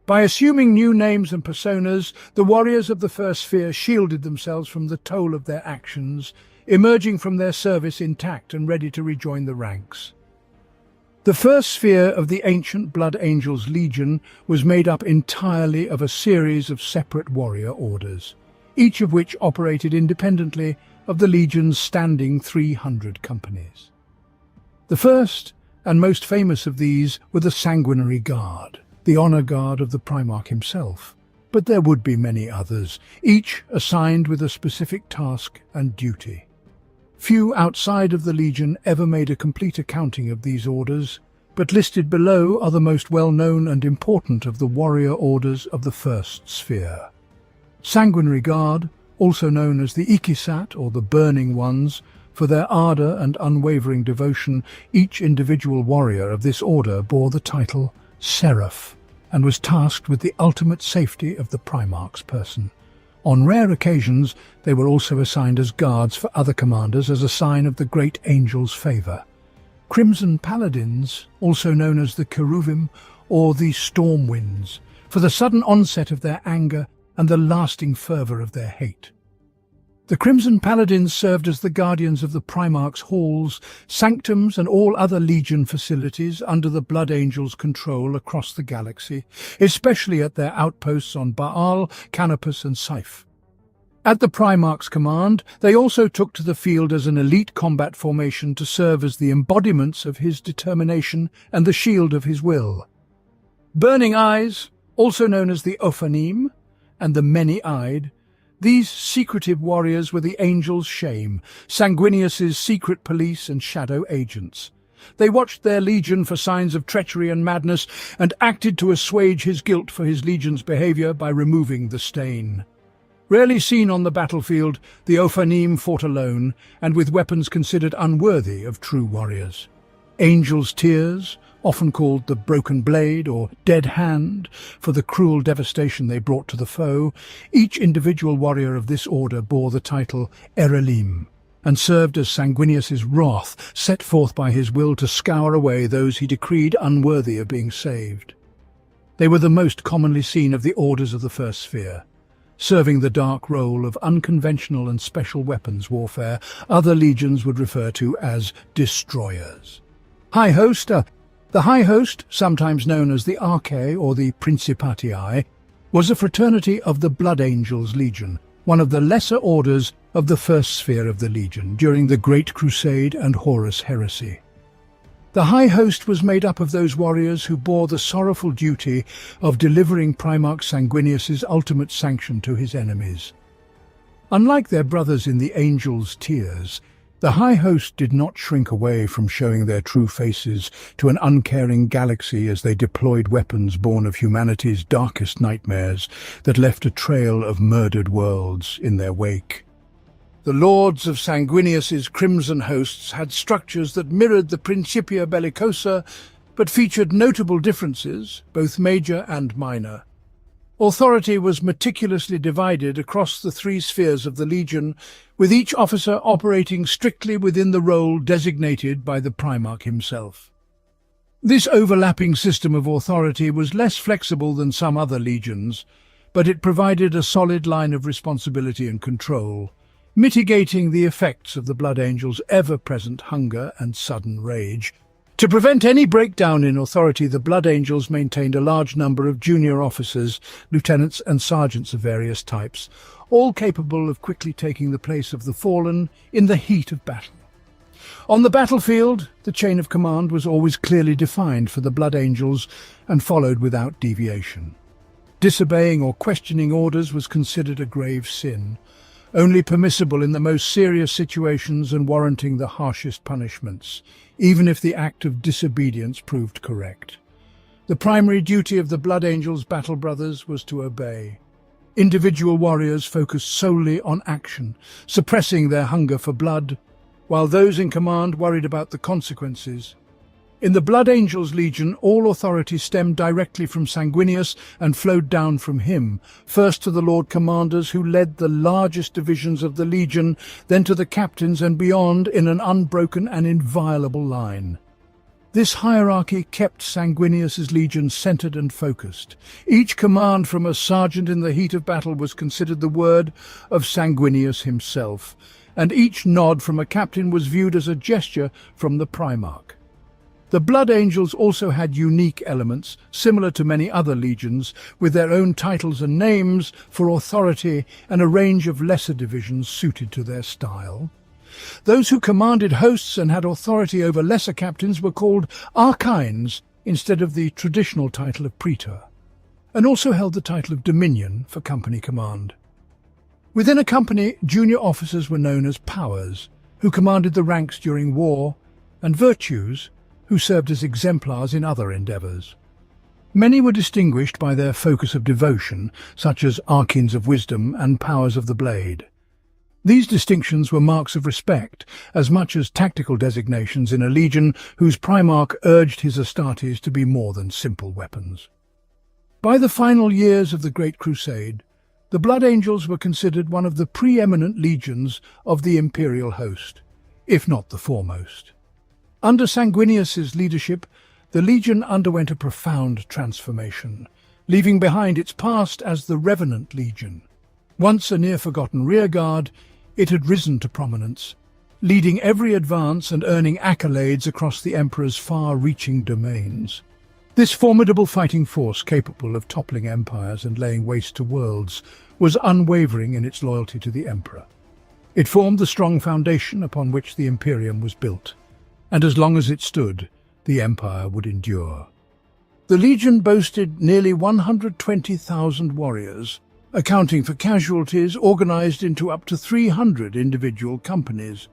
By assuming new names and personas, the warriors of the first sphere shielded themselves from the toll of their actions, emerging from their service intact and ready to rejoin the ranks. The first sphere of the ancient Blood Angels Legion was made up entirely of a series of separate warrior orders, each of which operated independently of the Legion's standing 300 companies. The first and most famous of these were the Sanguinary Guard, the honor guard of the Primarch himself, but there would be many others, each assigned with a specific task and duty. Few outside of the Legion ever made a complete accounting of these orders, but listed below are the most well-known and important of the warrior orders of the First Sphere. Sanguinary Guard, also known as the Ikisat or the Burning Ones, for their ardour and unwavering devotion, each individual warrior of this order bore the title Seraph, and was tasked with the ultimate safety of the Primarch's person. On rare occasions, they were also assigned as guards for other commanders as a sign of the Great Angel's favour. Crimson Paladins, also known as the Cheruvim or the Storm Winds, for the sudden onset of their anger and the lasting fervour of their hate. The Crimson Paladins served as the guardians of the Primarch's halls, sanctums and all other Legion facilities under the Blood Angels' control across the galaxy, especially at their outposts on Baal, Canopus and Sif. At the Primarch's command, they also took to the field as an elite combat formation to serve as the embodiments of his determination and the shield of his will. Burning Eyes, also known as the Ophanim, and the Many-Eyed, these secretive warriors were the Angel's Shame, Sanguinius's secret police and shadow agents. They watched their Legion for signs of treachery and madness and acted to assuage his guilt for his Legion's behaviour by removing the stain. Rarely seen on the battlefield, the Ophanim fought alone and with weapons considered unworthy of true warriors. Angel's Tears, often called the Broken Blade or Dead Hand, for the cruel devastation they brought to the foe, each individual warrior of this order bore the title Erelim, and served as Sanguinius's wrath, set forth by his will to scour away those he decreed unworthy of being saved. They were the most commonly seen of the orders of the First Sphere. Serving the dark role of unconventional and special weapons warfare, other legions would refer to as Destroyers. High Host, the High Host, sometimes known as the Archae or the Principatii, was a fraternity of the Blood Angels Legion, one of the lesser orders of the First Sphere of the Legion during the Great Crusade and Horus Heresy. The High Host was made up of those warriors who bore the sorrowful duty of delivering Primarch Sanguinius's ultimate sanction to his enemies. Unlike their brothers in the Angel's Tears, the High Host did not shrink away from showing their true faces to an uncaring galaxy as they deployed weapons born of humanity's darkest nightmares that left a trail of murdered worlds in their wake. The lords of Sanguinius's crimson hosts had structures that mirrored the Principia Bellicosa, but featured notable differences, both major and minor. Authority was meticulously divided across the three spheres of the Legion, with each officer operating strictly within the role designated by the Primarch himself. This overlapping system of authority was less flexible than some other legions, but it provided a solid line of responsibility and control, mitigating the effects of the Blood Angels' ever-present hunger and sudden rage. To prevent any breakdown in authority, the Blood Angels maintained a large number of junior officers, lieutenants and sergeants of various types, all capable of quickly taking the place of the fallen in the heat of battle. On the battlefield, the chain of command was always clearly defined for the Blood Angels and followed without deviation. Disobeying or questioning orders was considered a grave sin, only permissible in the most serious situations and warranting the harshest punishments, even if the act of disobedience proved correct. The primary duty of the Blood Angels' battle brothers was to obey. Individual warriors focused solely on action, suppressing their hunger for blood, while those in command worried about the consequences. In the Blood Angels Legion, all authority stemmed directly from Sanguinius and flowed down from him, first to the Lord Commanders who led the largest divisions of the Legion, then to the captains and beyond in an unbroken and inviolable line. This hierarchy kept Sanguinius's Legion centered and focused. Each command from a sergeant in the heat of battle was considered the word of Sanguinius himself, and each nod from a captain was viewed as a gesture from the Primarch. The Blood Angels also had unique elements, similar to many other legions, with their own titles and names for authority and a range of lesser divisions suited to their style. Those who commanded hosts and had authority over lesser captains were called Archines instead of the traditional title of Praetor, and also held the title of Dominion for company command. Within a company, junior officers were known as Powers, who commanded the ranks during war, and Virtues, who served as exemplars in other endeavours. Many were distinguished by their focus of devotion, such as Archines of Wisdom and Powers of the Blade. These distinctions were marks of respect, as much as tactical designations in a legion whose Primarch urged his Astartes to be more than simple weapons. By the final years of the Great Crusade, the Blood Angels were considered one of the preeminent legions of the imperial host, if not the foremost. Under Sanguinius's leadership, the Legion underwent a profound transformation, leaving behind its past as the Revenant Legion. Once a near-forgotten rearguard, it had risen to prominence, leading every advance and earning accolades across the Emperor's far-reaching domains. This formidable fighting force, capable of toppling empires and laying waste to worlds, was unwavering in its loyalty to the Emperor. It formed the strong foundation upon which the Imperium was built, and as long as it stood, the Empire would endure. The Legion boasted nearly 120,000 warriors, accounting for casualties organized into up to 300 individual companies.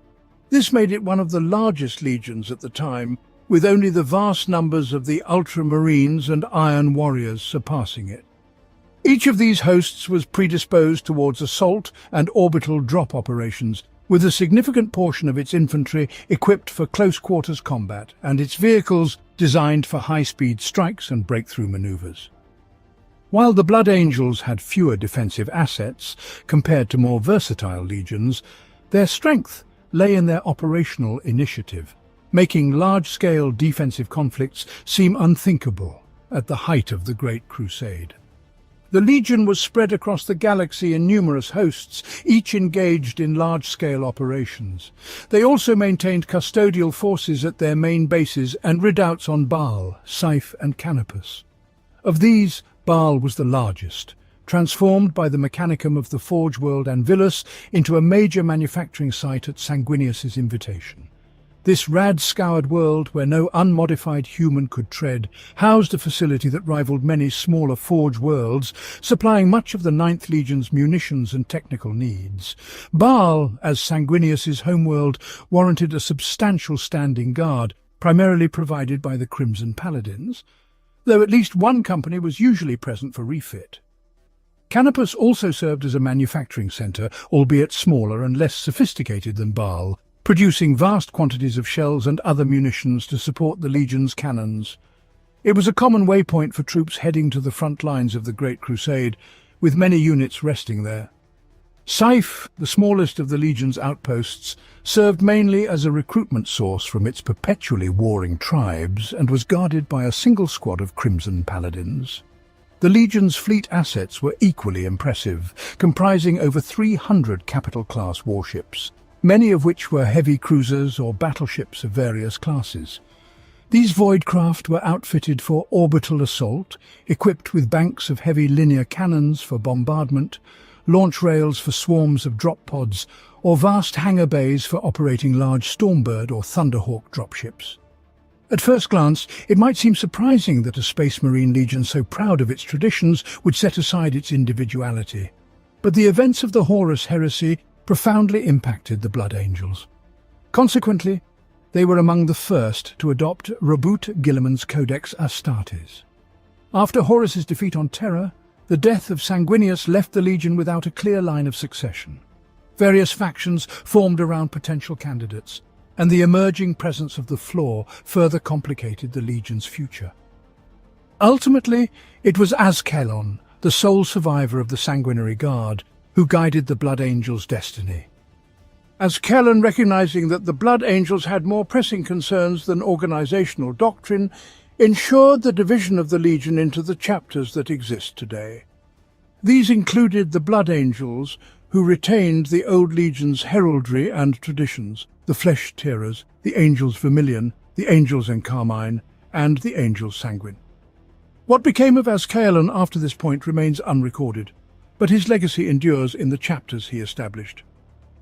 This made it one of the largest legions at the time, with only the vast numbers of the Ultramarines and Iron Warriors surpassing it. Each of these hosts was predisposed towards assault and orbital drop operations, with a significant portion of its infantry equipped for close-quarters combat and its vehicles designed for high-speed strikes and breakthrough maneuvers. While the Blood Angels had fewer defensive assets compared to more versatile legions, their strength lay in their operational initiative, making large-scale defensive conflicts seem unthinkable at the height of the Great Crusade. The Legion was spread across the galaxy in numerous hosts, each engaged in large-scale operations. They also maintained custodial forces at their main bases and redoubts on Baal, Sif and Canopus. Of these, Baal was the largest, transformed by the mechanicum of the Forge World Anvilus into a major manufacturing site at Sanguinius's invitation. This rad-scoured world, where no unmodified human could tread, housed a facility that rivaled many smaller Forge worlds, supplying much of the Ninth Legion's munitions and technical needs. Baal, as Sanguinius's homeworld, warranted a substantial standing guard, primarily provided by the Crimson Paladins, though at least one company was usually present for refit. Canopus also served as a manufacturing centre, albeit smaller and less sophisticated than Baal, producing vast quantities of shells and other munitions to support the legion's cannons. It was a common waypoint for troops heading to the front lines of the Great Crusade, with many units resting there. Saif, the smallest of the legion's outposts, served mainly as a recruitment source from its perpetually warring tribes and was guarded by a single squad of Crimson Paladins. The legion's fleet assets were equally impressive, comprising over 300 capital-class warships, many of which were heavy cruisers or battleships of various classes. These voidcraft were outfitted for orbital assault, equipped with banks of heavy linear cannons for bombardment, launch rails for swarms of drop pods, or vast hangar bays for operating large Stormbird or Thunderhawk dropships. At first glance, it might seem surprising that a Space Marine Legion so proud of its traditions would set aside its individuality. But the events of the Horus Heresy profoundly impacted the Blood Angels. Consequently, they were among the first to adopt Rabut Guilliman's Codex Astartes. After Horus's defeat on Terra, the death of Sanguinius left the Legion without a clear line of succession. Various factions formed around potential candidates, and the emerging presence of the Flaw further complicated the Legion's future. Ultimately, it was Azkalon, the sole survivor of the Sanguinary Guard, who guided the Blood Angels' destiny. Azkalon, recognizing that the Blood Angels had more pressing concerns than organizational doctrine, ensured the division of the Legion into the chapters that exist today. These included the Blood Angels, who retained the old Legion's heraldry and traditions, the Flesh Tearers, the Angels Vermilion, the Angels in Carmine, and the Angels Sanguine. What became of Azkalon after this point remains unrecorded, but his legacy endures in the chapters he established.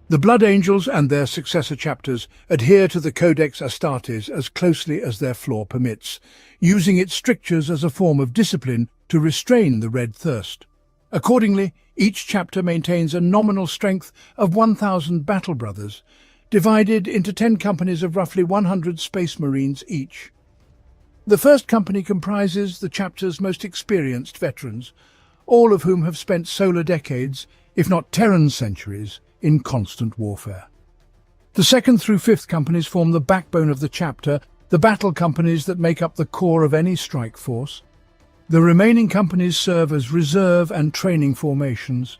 The Blood Angels and their successor chapters adhere to the Codex Astartes as closely as their flaw permits, using its strictures as a form of discipline to restrain the Red Thirst. Accordingly, each chapter maintains a nominal strength of 1,000 battle brothers, divided into 10 companies of roughly 100 Space Marines each. The first company comprises the chapter's most experienced veterans, all of whom have spent solar decades, if not Terran centuries, in constant warfare. The second through fifth companies form the backbone of the chapter, the battle companies that make up the core of any strike force. The remaining companies serve as reserve and training formations.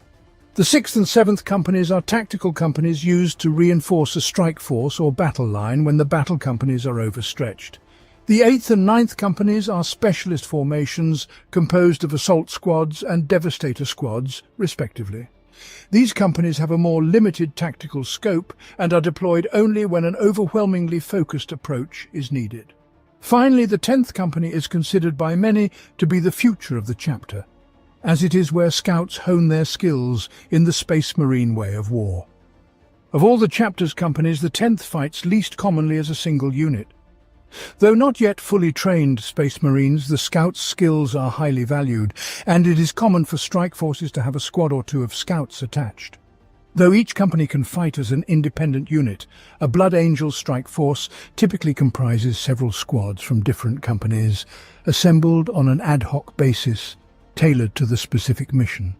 The 6th and 7th companies are tactical companies used to reinforce a strike force or battle line when the battle companies are overstretched. The 8th and 9th companies are specialist formations composed of assault squads and devastator squads, respectively. These companies have a more limited tactical scope and are deployed only when an overwhelmingly focused approach is needed. Finally, the 10th company is considered by many to be the future of the chapter, as it is where scouts hone their skills in the Space Marine way of war. Of all the chapter's companies, the 10th fights least commonly as a single unit. Though not yet fully trained Space Marines, the scouts' skills are highly valued, and it is common for strike forces to have a squad or two of scouts attached. Though each company can fight as an independent unit, a Blood Angel strike force typically comprises several squads from different companies, assembled on an ad hoc basis, tailored to the specific mission.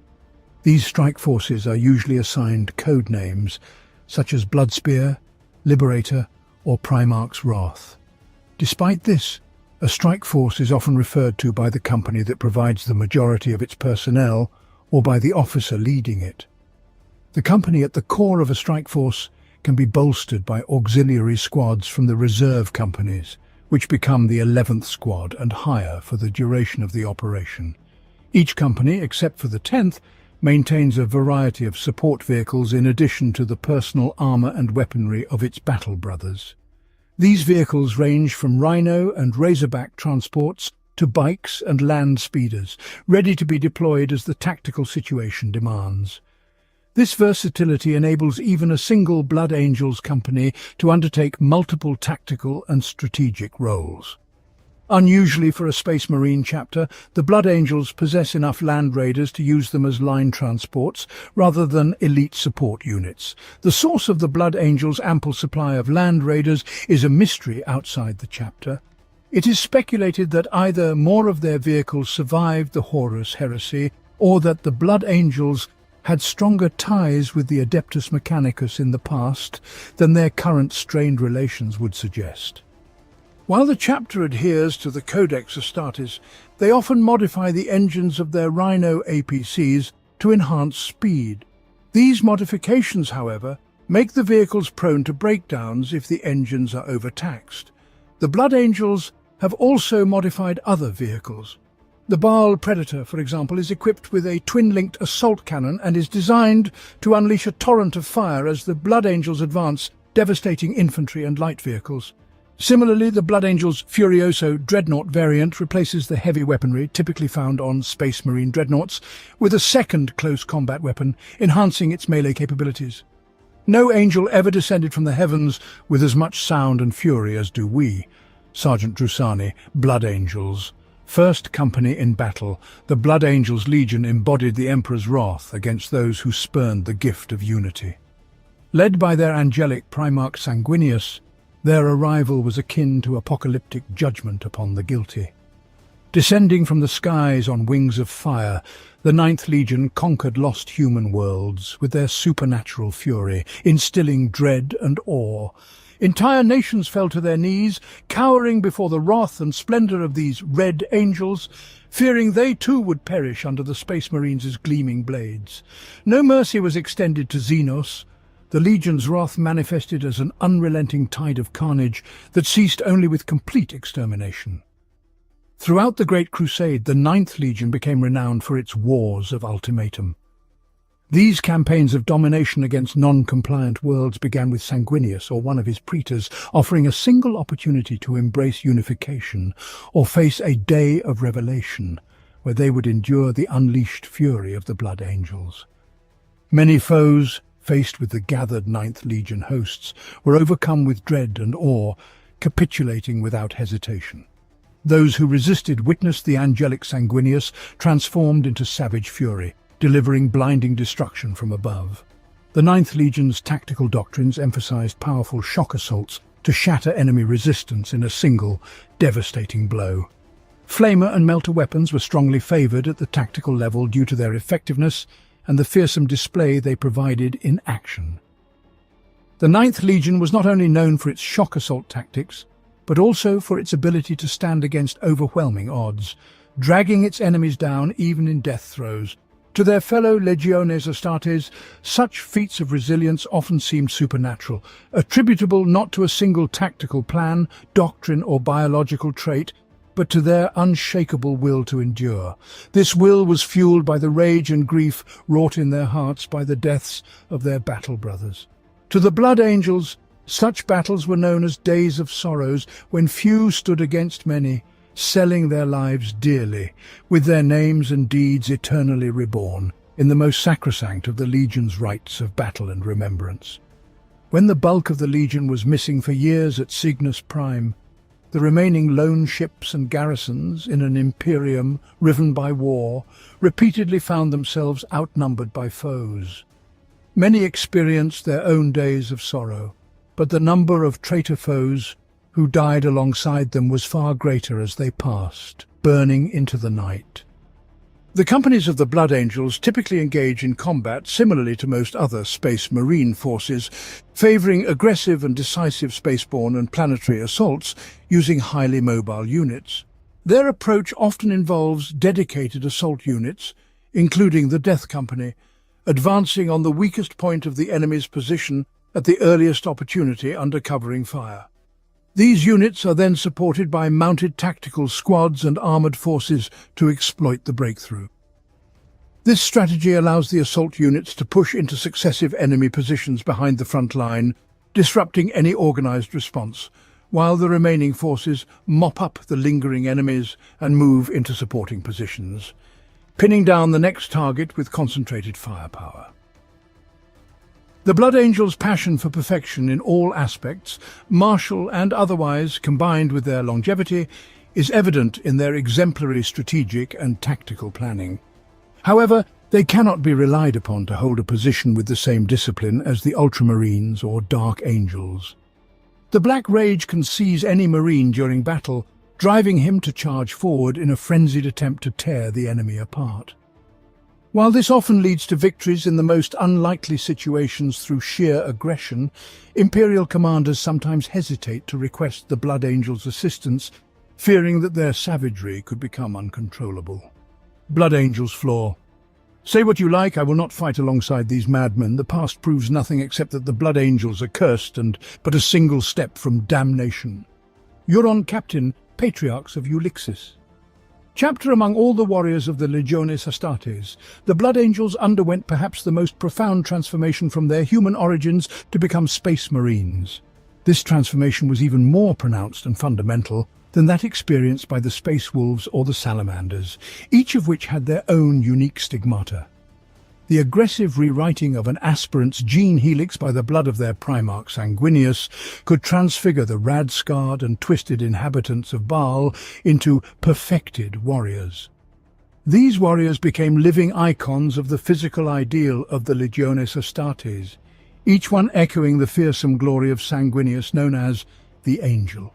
These strike forces are usually assigned code names, such as Bloodspear, Liberator, or Primarch's Wrath. Despite this, a strike force is often referred to by the company that provides the majority of its personnel, or by the officer leading it. The company at the core of a strike force can be bolstered by auxiliary squads from the reserve companies, which become the 11th squad and higher for the duration of the operation. Each company, except for the 10th, maintains a variety of support vehicles in addition to the personal armor and weaponry of its battle brothers. These vehicles range from Rhino and Razorback transports to bikes and land speeders, ready to be deployed as the tactical situation demands. This versatility enables even a single Blood Angels company to undertake multiple tactical and strategic roles. Unusually for a Space Marine chapter, the Blood Angels possess enough Land Raiders to use them as line transports rather than elite support units. The source of the Blood Angels' ample supply of Land Raiders is a mystery outside the chapter. It is speculated that either more of their vehicles survived the Horus Heresy, or that the Blood Angels had stronger ties with the Adeptus Mechanicus in the past than their current strained relations would suggest. While the chapter adheres to the Codex Astartes, they often modify the engines of their Rhino APCs to enhance speed. These modifications, however, make the vehicles prone to breakdowns if the engines are overtaxed. The Blood Angels have also modified other vehicles. The Baal Predator, for example, is equipped with a twin-linked assault cannon and is designed to unleash a torrent of fire as the Blood Angels advance, devastating infantry and light vehicles. Similarly, the Blood Angels Furioso Dreadnought variant replaces the heavy weaponry typically found on Space Marine dreadnoughts with a second close combat weapon, enhancing its melee capabilities. No angel ever descended from the heavens with as much sound and fury as do we. Sergeant Drusani, Blood Angels. First company in battle, the Blood Angels Legion embodied the Emperor's wrath against those who spurned the gift of unity. Led by their angelic Primarch Sanguinius, their arrival was akin to apocalyptic judgment upon the guilty. Descending from the skies on wings of fire, the Ninth Legion conquered lost human worlds with their supernatural fury, instilling dread and awe. Entire nations fell to their knees, cowering before the wrath and splendor of these Red Angels, fearing they too would perish under the Space Marines' gleaming blades. No mercy was extended to Xenos. The Legion's wrath manifested as an unrelenting tide of carnage that ceased only with complete extermination. Throughout the Great Crusade, the Ninth Legion became renowned for its wars of ultimatum. These campaigns of domination against non-compliant worlds began with Sanguinius, or one of his praetors, offering a single opportunity to embrace unification or face a day of revelation, where they would endure the unleashed fury of the Blood Angels. Many foes, faced with the gathered Ninth Legion hosts, were overcome with dread and awe, capitulating without hesitation. Those who resisted witnessed the angelic Sanguinius transformed into savage fury, delivering blinding destruction from above. The Ninth Legion's tactical doctrines emphasized powerful shock assaults to shatter enemy resistance in a single, devastating blow. Flamer and melter weapons were strongly favored at the tactical level due to their effectiveness and the fearsome display they provided in action. The Ninth Legion was not only known for its shock assault tactics, but also for its ability to stand against overwhelming odds, dragging its enemies down even in death throes. To their fellow Legiones Astartes, such feats of resilience often seemed supernatural, attributable not to a single tactical plan, doctrine, or biological trait, but to their unshakable will to endure. This will was fueled by the rage and grief wrought in their hearts by the deaths of their battle brothers. To the Blood Angels, such battles were known as days of sorrows, when few stood against many, selling their lives dearly, with their names and deeds eternally reborn, in the most sacrosanct of the Legion's rites of battle and remembrance. When the bulk of the Legion was missing for years at Cygnus Prime, the remaining lone ships and garrisons in an imperium riven by war repeatedly found themselves outnumbered by foes. Many experienced their own days of sorrow, but the number of traitor foes who died alongside them was far greater as they passed, burning into the night. The companies of the Blood Angels typically engage in combat similarly to most other Space Marine forces, favoring aggressive and decisive spaceborne and planetary assaults using highly mobile units. Their approach often involves dedicated assault units, including the Death Company, advancing on the weakest point of the enemy's position at the earliest opportunity under covering fire. These units are then supported by mounted tactical squads and armoured forces to exploit the breakthrough. This strategy allows the assault units to push into successive enemy positions behind the front line, disrupting any organised response, while the remaining forces mop up the lingering enemies and move into supporting positions, pinning down the next target with concentrated firepower. The Blood Angels' passion for perfection in all aspects, martial and otherwise, combined with their longevity, is evident in their exemplary strategic and tactical planning. However, they cannot be relied upon to hold a position with the same discipline as the Ultramarines or Dark Angels. The Black Rage can seize any Marine during battle, driving him to charge forward in a frenzied attempt to tear the enemy apart. While this often leads to victories in the most unlikely situations through sheer aggression, Imperial commanders sometimes hesitate to request the Blood Angels' assistance, fearing that their savagery could become uncontrollable. Blood Angels' flaw. Say what you like, I will not fight alongside these madmen. The past proves nothing except that the Blood Angels are cursed and but a single step from damnation. Euron Captain, Patriarchs of Ulixis. Chapter among all the warriors of the Legiones Astartes, the Blood Angels underwent perhaps the most profound transformation from their human origins to become Space Marines. This transformation was even more pronounced and fundamental than that experienced by the Space Wolves or the Salamanders, each of which had their own unique stigmata. The aggressive rewriting of an aspirant's gene helix by the blood of their Primarch Sanguinius could transfigure the rad-scarred and twisted inhabitants of Baal into perfected warriors. These warriors became living icons of the physical ideal of the Legiones Astartes, each one echoing the fearsome glory of Sanguinius known as the Angel.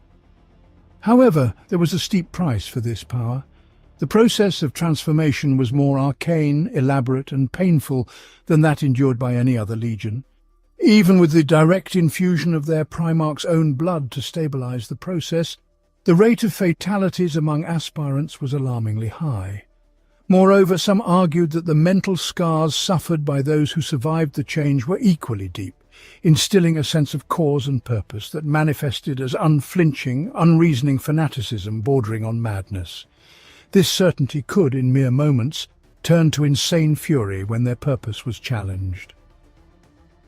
However, there was a steep price for this power. The process of transformation was more arcane, elaborate and painful than that endured by any other legion. Even with the direct infusion of their Primarch's own blood to stabilize the process, the rate of fatalities among aspirants was alarmingly high. Moreover, some argued that the mental scars suffered by those who survived the change were equally deep, instilling a sense of cause and purpose that manifested as unflinching, unreasoning fanaticism bordering on madness. This certainty could, in mere moments, turn to insane fury when their purpose was challenged.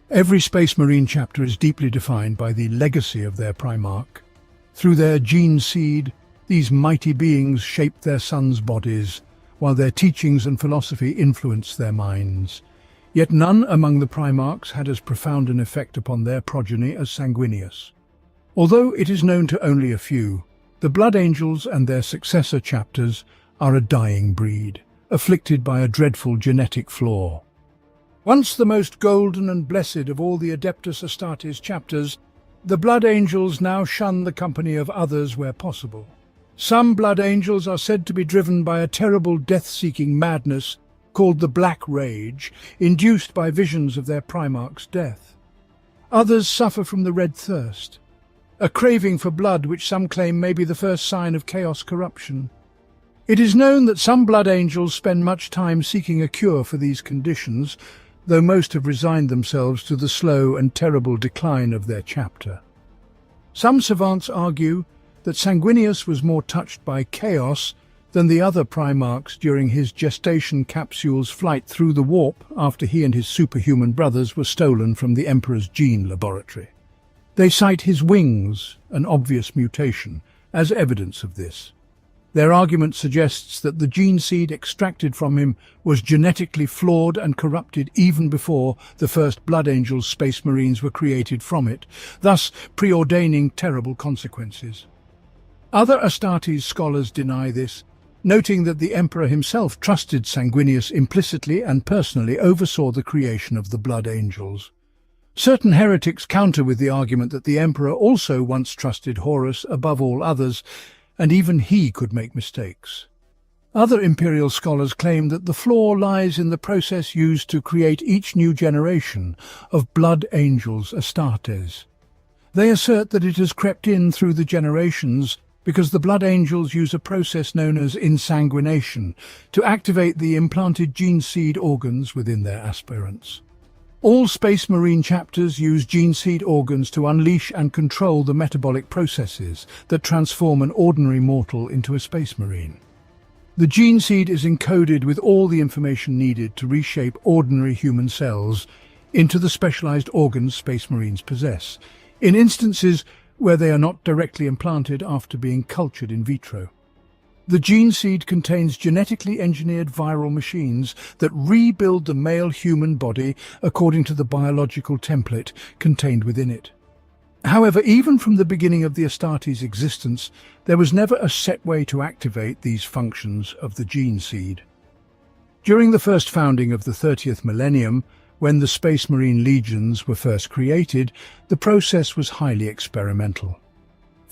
Every Space Marine chapter is deeply defined by the legacy of their Primarch. Through their gene seed, these mighty beings shaped their sons' bodies, while their teachings and philosophy influenced their minds. Yet none among the Primarchs had as profound an effect upon their progeny as Sanguinius. Although it is known to only a few, the Blood Angels and their successor chapters are a dying breed, afflicted by a dreadful genetic flaw. Once the most golden and blessed of all the Adeptus Astartes chapters, the Blood Angels now shun the company of others where possible. Some Blood Angels are said to be driven by a terrible death-seeking madness called the Black Rage, induced by visions of their Primarch's death. Others suffer from the Red Thirst, a craving for blood which some claim may be the first sign of chaos corruption. It is known that some Blood Angels spend much time seeking a cure for these conditions, though most have resigned themselves to the slow and terrible decline of their chapter. Some savants argue that Sanguinius was more touched by chaos than the other Primarchs during his gestation capsule's flight through the warp after he and his superhuman brothers were stolen from the Emperor's gene laboratory. They cite his wings, an obvious mutation, as evidence of this. Their argument suggests that the gene seed extracted from him was genetically flawed and corrupted even before the first Blood Angels Space Marines were created from it, thus preordaining terrible consequences. Other Astartes scholars deny this, noting that the Emperor himself trusted Sanguinius implicitly and personally oversaw the creation of the Blood Angels. Certain heretics counter with the argument that the Emperor also once trusted Horus above all others, and even he could make mistakes. Other Imperial scholars claim that the flaw lies in the process used to create each new generation of Blood Angels Astartes. They assert that it has crept in through the generations because the Blood Angels use a process known as insanguination to activate the implanted gene seed organs within their aspirants. All Space Marine chapters use gene seed organs to unleash and control the metabolic processes that transform an ordinary mortal into a Space Marine. The gene seed is encoded with all the information needed to reshape ordinary human cells into the specialized organs Space Marines possess, in instances where they are not directly implanted after being cultured in vitro. The gene seed contains genetically engineered viral machines that rebuild the male human body according to the biological template contained within it. However, even from the beginning of the Astartes' existence, there was never a set way to activate these functions of the gene seed. During the first founding of the 30th millennium, when the Space Marine legions were first created, the process was highly experimental.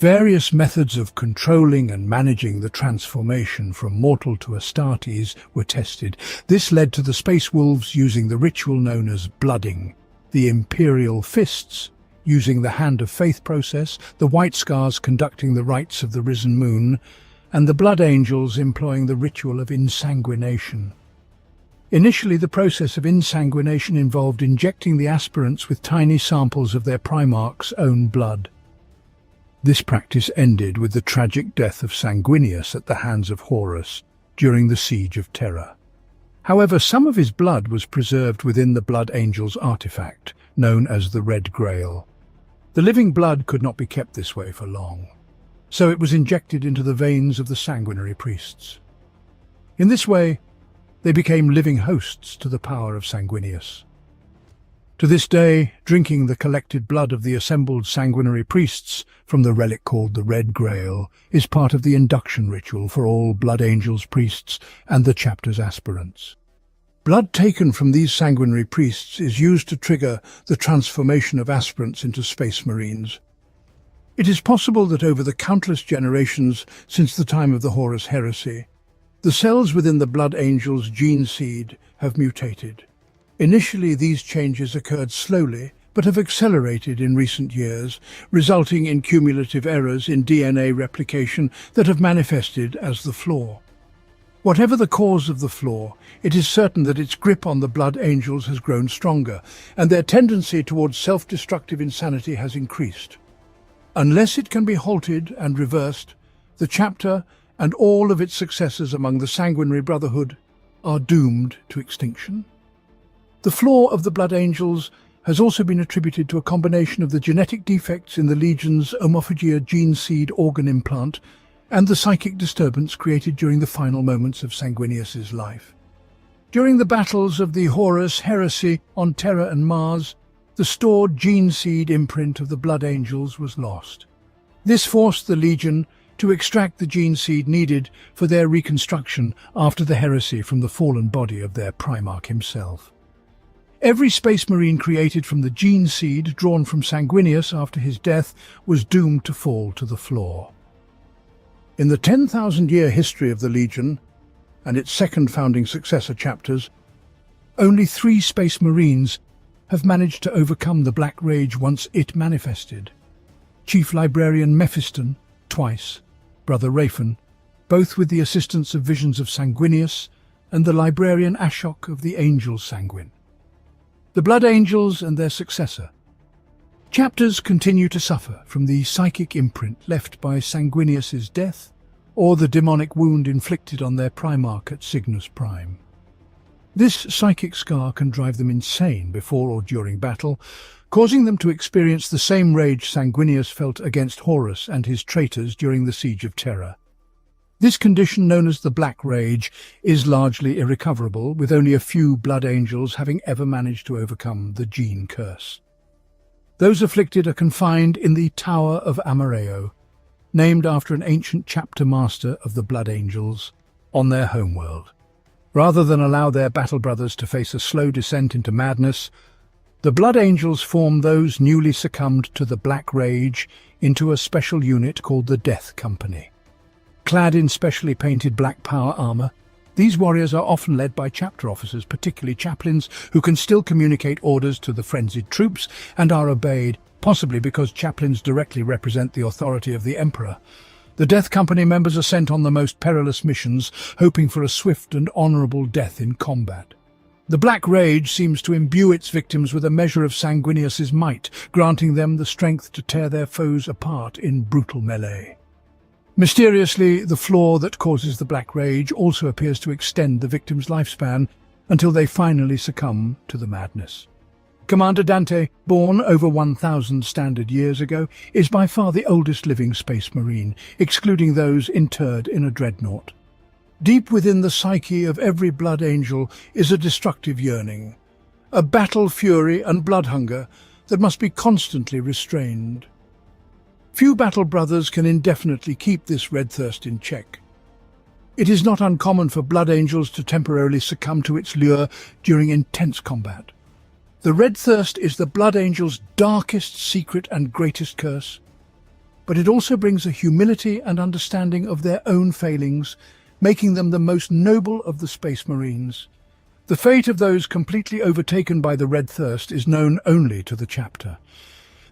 Various methods of controlling and managing the transformation from mortal to Astartes were tested. This led to the Space Wolves using the ritual known as blooding, the Imperial Fists using the Hand of Faith process, the White Scars conducting the rites of the Risen Moon, and the Blood Angels employing the ritual of insanguination. Initially, the process of insanguination involved injecting the aspirants with tiny samples of their Primarch's own blood. This practice ended with the tragic death of Sanguinius at the hands of Horus during the Siege of Terra. However, some of his blood was preserved within the Blood Angel's artifact, known as the Red Grail. The living blood could not be kept this way for long, so it was injected into the veins of the sanguinary priests. In this way, they became living hosts to the power of Sanguinius. To this day, drinking the collected blood of the assembled sanguinary priests from the relic called the Red Grail is part of the induction ritual for all Blood Angels priests and the chapter's aspirants. Blood taken from these sanguinary priests is used to trigger the transformation of aspirants into Space Marines. It is possible that over the countless generations since the time of the Horus heresy, the cells within the Blood Angel's gene seed have mutated. Initially, these changes occurred slowly, but have accelerated in recent years, resulting in cumulative errors in DNA replication that have manifested as the flaw. Whatever the cause of the flaw, it is certain that its grip on the Blood Angels has grown stronger, and their tendency towards self-destructive insanity has increased. Unless it can be halted and reversed, the chapter and all of its successors among the Sanguinary Brotherhood are doomed to extinction. The flaw of the Blood Angels has also been attributed to a combination of the genetic defects in the Legion's Omophagia gene seed organ implant and the psychic disturbance created during the final moments of Sanguinius's life. During the battles of the Horus heresy on Terra and Mars, the stored gene seed imprint of the Blood Angels was lost. This forced the Legion to extract the gene seed needed for their reconstruction after the heresy from the fallen body of their Primarch himself. Every Space Marine created from the gene seed drawn from Sanguinius after his death was doomed to fall to the floor. In the 10,000-year history of the Legion and its second founding successor chapters, only 3 Space Marines have managed to overcome the Black Rage once it manifested. Chief Librarian Mephiston, twice, Brother Raphan, both with the assistance of visions of Sanguinius, and the Librarian Ashok of the Angel Sanguine. The Blood Angels and their successor. Chapters continue to suffer from the psychic imprint left by Sanguinius's death or the demonic wound inflicted on their Primarch at Cygnus Prime. This psychic scar can drive them insane before or during battle, causing them to experience the same rage Sanguinius felt against Horus and his traitors during the Siege of Terra. This condition, known as the Black Rage, is largely irrecoverable, with only a few Blood Angels having ever managed to overcome the gene curse. Those afflicted are confined in the Tower of Amareo, named after an ancient chapter master of the Blood Angels, on their homeworld. Rather than allow their battle brothers to face a slow descent into madness, the Blood Angels form those newly succumbed to the Black Rage into a special unit called the Death Company. Clad in specially painted black power armor, these warriors are often led by chapter officers, particularly chaplains, who can still communicate orders to the frenzied troops and are obeyed, possibly because chaplains directly represent the authority of the Emperor. The Death Company members are sent on the most perilous missions, hoping for a swift and honorable death in combat. The Black Rage seems to imbue its victims with a measure of Sanguinius's might, granting them the strength to tear their foes apart in brutal melee. Mysteriously, the flaw that causes the Black Rage also appears to extend the victim's lifespan until they finally succumb to the madness. Commander Dante, born over 1,000 standard years ago, is by far the oldest living Space Marine, excluding those interred in a dreadnought. Deep within the psyche of every Blood Angel is a destructive yearning, a battle fury and blood hunger that must be constantly restrained. Few battle brothers can indefinitely keep this red thirst in check. It is not uncommon for Blood Angels to temporarily succumb to its lure during intense combat. The red thirst is the Blood Angel's darkest secret and greatest curse. but it also brings a humility and understanding of their own failings, making them the most noble of the Space Marines. The fate of those completely overtaken by the Red Thirst is known only to the chapter.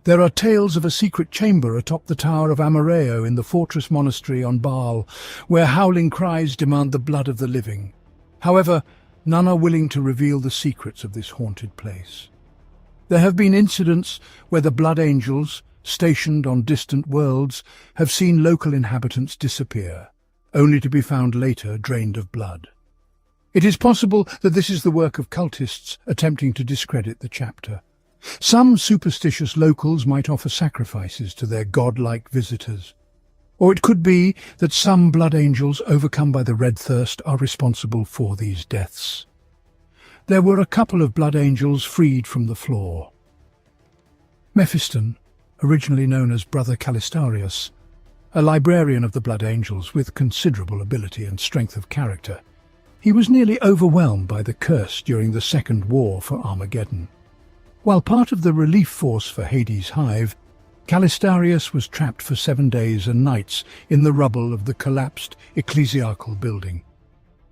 There are tales of a secret chamber atop the Tower of Amareo in the fortress monastery on Baal, where howling cries demand the blood of the living. However, none are willing to reveal the secrets of this haunted place. There have been incidents where the Blood Angels, stationed on distant worlds, have seen local inhabitants disappear, only to be found later drained of blood. It is possible that this is the work of cultists attempting to discredit the chapter. Some superstitious locals might offer sacrifices to their godlike visitors. Or it could be that some Blood Angels overcome by the Red Thirst are responsible for these deaths. There were a couple of Blood Angels freed from the floor. Mephiston, originally known as Brother Calistarius, a librarian of the Blood Angels with considerable ability and strength of character. He was nearly overwhelmed by the curse during the Second War for Armageddon. While part of the relief force for Hades' hive, Calistarius was trapped for 7 days and nights in the rubble of the collapsed ecclesiastical building.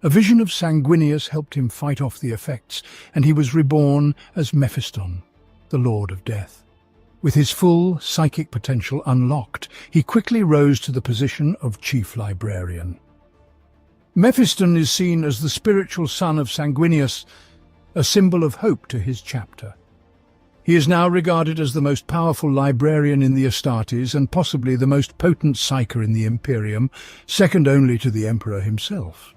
A vision of Sanguinius helped him fight off the effects, and he was reborn as Mephiston, the Lord of Death. With his full psychic potential unlocked, he quickly rose to the position of Chief Librarian. Mephiston is seen as the spiritual son of Sanguinius, a symbol of hope to his chapter. He is now regarded as the most powerful librarian in the Astartes and possibly the most potent psyker in the Imperium, second only to the Emperor himself.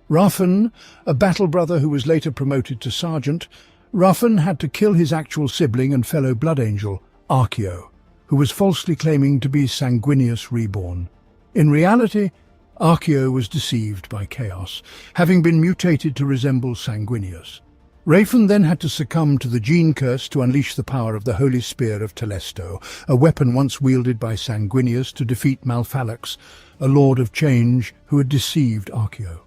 Raffen, a battle brother who was later promoted to sergeant, Raffen had to kill his actual sibling and fellow Blood Angel, Archeo, who was falsely claiming to be Sanguinius reborn. In reality, Archeo was deceived by chaos, having been mutated to resemble Sanguinius. Raffen then had to succumb to the gene curse to unleash the power of the Holy Spear of Telesto, a weapon once wielded by Sanguinius to defeat Malphalax, a Lord of Change who had deceived Archeo.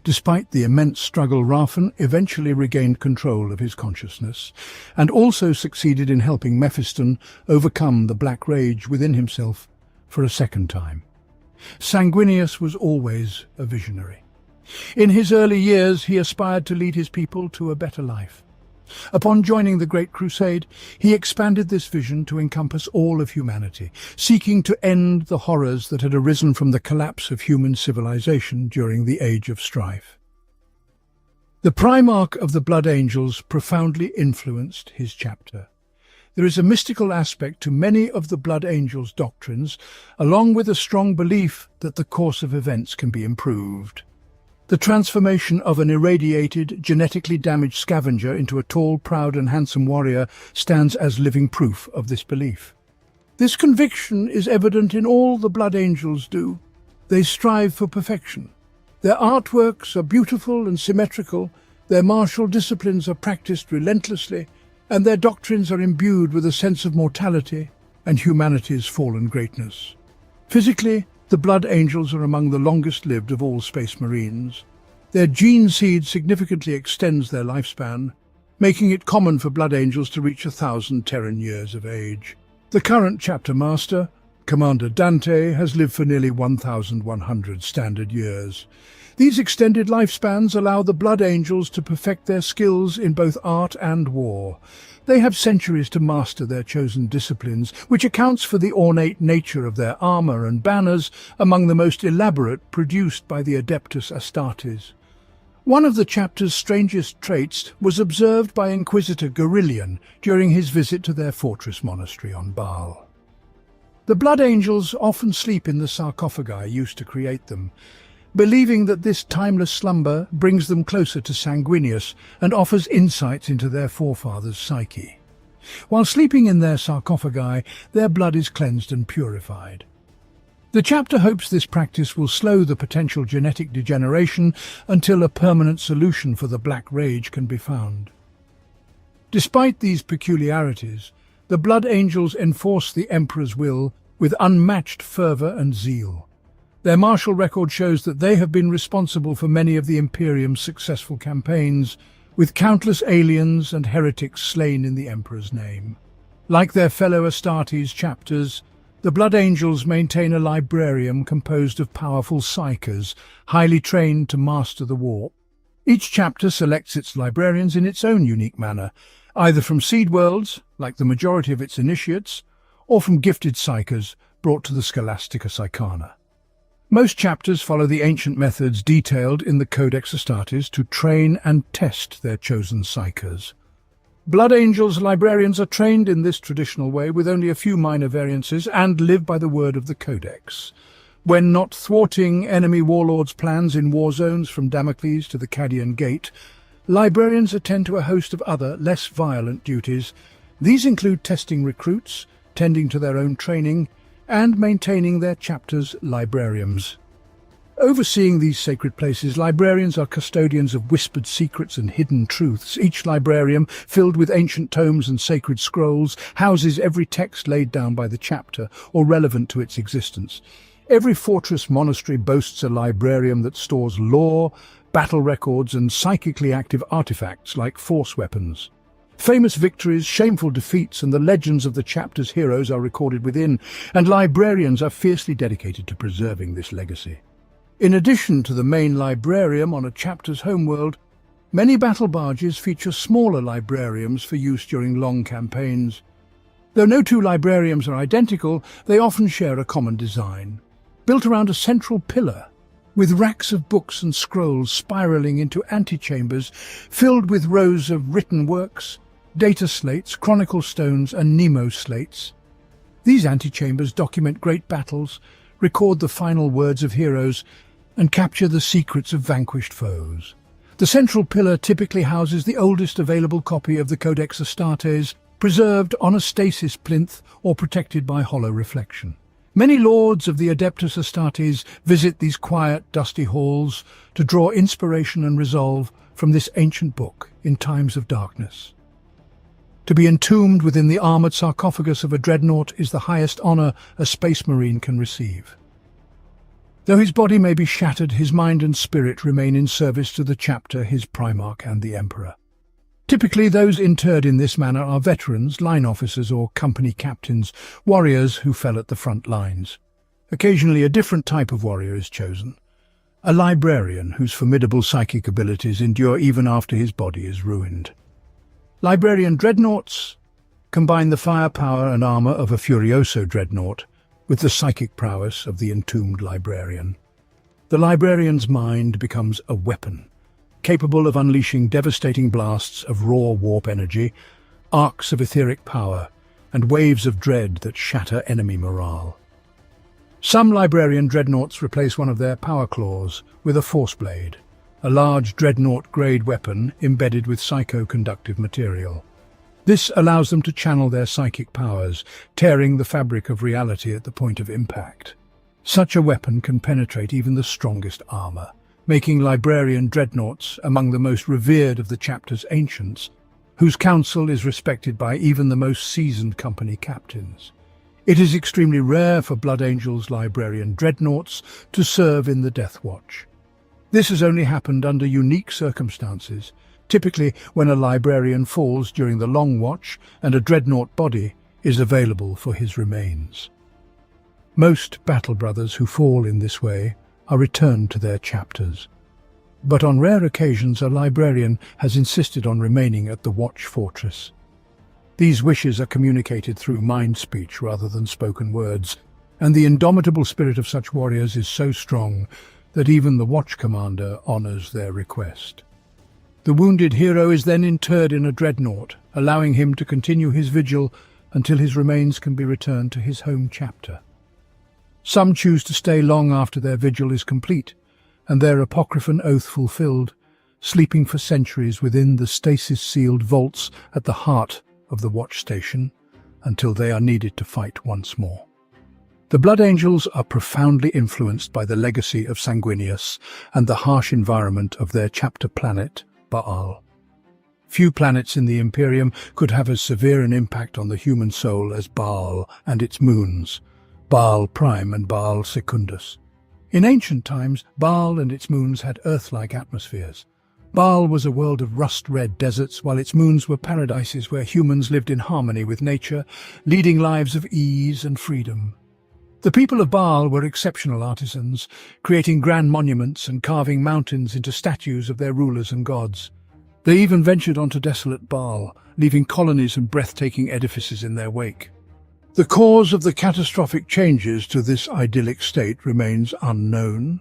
Despite the immense struggle, Raffen eventually regained control of his consciousness, and also succeeded in helping Mephiston overcome the black rage within himself for a second time. Sanguinius was always a visionary. In his early years, he aspired to lead his people to a better life. Upon joining the Great Crusade, he expanded this vision to encompass all of humanity, seeking to end the horrors that had arisen from the collapse of human civilization during the Age of Strife. The Primarch of the Blood Angels profoundly influenced his chapter. There is a mystical aspect to many of the Blood Angels' doctrines, along with a strong belief that the course of events can be improved. The transformation of an irradiated, genetically damaged scavenger into a tall, proud and handsome warrior stands as living proof of this belief. This conviction is evident in all the Blood Angels do. They strive for perfection. Their artworks are beautiful and symmetrical, their martial disciplines are practiced relentlessly, and their doctrines are imbued with a sense of mortality and humanity's fallen greatness. Physically, the Blood Angels are among the longest-lived of all Space Marines. Their gene seed significantly extends their lifespan, making it common for Blood Angels to reach 1,000 Terran years of age. The current chapter master, Commander Dante, has lived for nearly 1,100 standard years. These extended lifespans allow the Blood Angels to perfect their skills in both art and war. They have centuries to master their chosen disciplines, which accounts for the ornate nature of their armor and banners, among the most elaborate produced by the Adeptus Astartes. One of the chapter's strangest traits was observed by Inquisitor Gorillion during his visit to their fortress monastery on Baal. The Blood Angels often sleep in the sarcophagi used to create them, believing that this timeless slumber brings them closer to Sanguinius and offers insights into their forefathers' psyche. While sleeping in their sarcophagi, their blood is cleansed and purified. The chapter hopes this practice will slow the potential genetic degeneration until a permanent solution for the Black Rage can be found. Despite these peculiarities, the Blood Angels enforce the Emperor's will with unmatched fervor and zeal. Their martial record shows that they have been responsible for many of the Imperium's successful campaigns, with countless aliens and heretics slain in the Emperor's name. Like their fellow Astartes chapters, The Blood Angels maintain a librarium composed of powerful psychers, highly trained to master the warp. Each chapter selects its librarians in its own unique manner, either from seed worlds, like the majority of its initiates, or from gifted psychers brought to the Scholastica Psychana. Most chapters follow the ancient methods detailed in the Codex Astartes to train and test their chosen psychers. Blood Angels librarians are trained in this traditional way with only a few minor variances and live by the word of the Codex. When not thwarting enemy warlords' plans in war zones from Damocles to the Cadian Gate, librarians attend to a host of other, less violent duties. These include testing recruits, tending to their own training, and maintaining their chapters' librariums. Overseeing these sacred places, librarians are custodians of whispered secrets and hidden truths. Each librarium, filled with ancient tomes and sacred scrolls, houses every text laid down by the chapter or relevant to its existence. Every fortress monastery boasts a librarium that stores lore, battle records, and psychically active artifacts like force weapons. Famous victories, shameful defeats, and the legends of the chapter's heroes are recorded within, and librarians are fiercely dedicated to preserving this legacy. In addition to the main librarium on a chapter's homeworld, many battle barges feature smaller librariums for use during long campaigns. Though no two librariums are identical, they often share a common design, built around a central pillar, with racks of books and scrolls spiraling into antechambers filled with rows of written works, data slates, chronicle stones, and Nemo slates. These antechambers document great battles, record the final words of heroes, and capture the secrets of vanquished foes. The central pillar typically houses the oldest available copy of the Codex Astartes, preserved on a stasis plinth or protected by hollow reflection. Many lords of the Adeptus Astartes visit these quiet, dusty halls to draw inspiration and resolve from this ancient book in times of darkness. To be entombed within the armoured sarcophagus of a dreadnought is the highest honour a space marine can receive. Though his body may be shattered, his mind and spirit remain in service to the chapter, his Primarch, and the Emperor. Typically, those interred in this manner are veterans, line officers, or company captains, warriors who fell at the front lines. Occasionally, a different type of warrior is chosen, a librarian whose formidable psychic abilities endure even after his body is ruined. Librarian dreadnoughts combine the firepower and armour of a Furioso dreadnought with the psychic prowess of the entombed librarian. The librarian's mind becomes a weapon, capable of unleashing devastating blasts of raw warp energy, arcs of etheric power, and waves of dread that shatter enemy morale. Some librarian dreadnoughts replace one of their power claws with a force blade, a large dreadnought-grade weapon embedded with psycho-conductive material. This allows them to channel their psychic powers, tearing the fabric of reality at the point of impact. Such a weapon can penetrate even the strongest armor, making librarian dreadnoughts among the most revered of the chapter's ancients, whose counsel is respected by even the most seasoned company captains. It is extremely rare for Blood Angels librarian dreadnoughts to serve in the Death Watch. This has only happened under unique circumstances, typically when a librarian falls during the Long Watch and a dreadnought body is available for his remains. Most battle brothers who fall in this way are returned to their chapters, but on rare occasions a librarian has insisted on remaining at the Watch Fortress. These wishes are communicated through mind speech rather than spoken words, and the indomitable spirit of such warriors is so strong that even the Watch Commander honours their request. The wounded hero is then interred in a dreadnought, allowing him to continue his vigil until his remains can be returned to his home chapter. Some choose to stay long after their vigil is complete, and their apocryphal oath fulfilled, sleeping for centuries within the stasis-sealed vaults at the heart of the watch station until they are needed to fight once more. The Blood Angels are profoundly influenced by the legacy of Sanguinius and the harsh environment of their chapter planet, Baal. Few planets in the Imperium could have as severe an impact on the human soul as Baal and its moons, Baal Prime and Baal Secundus. In ancient times, Baal and its moons had Earth-like atmospheres. Baal was a world of rust-red deserts, while its moons were paradises where humans lived in harmony with nature, leading lives of ease and freedom. The people of Baal were exceptional artisans, creating grand monuments and carving mountains into statues of their rulers and gods. They even ventured onto desolate Baal, leaving colonies and breathtaking edifices in their wake. The cause of the catastrophic changes to this idyllic state remains unknown.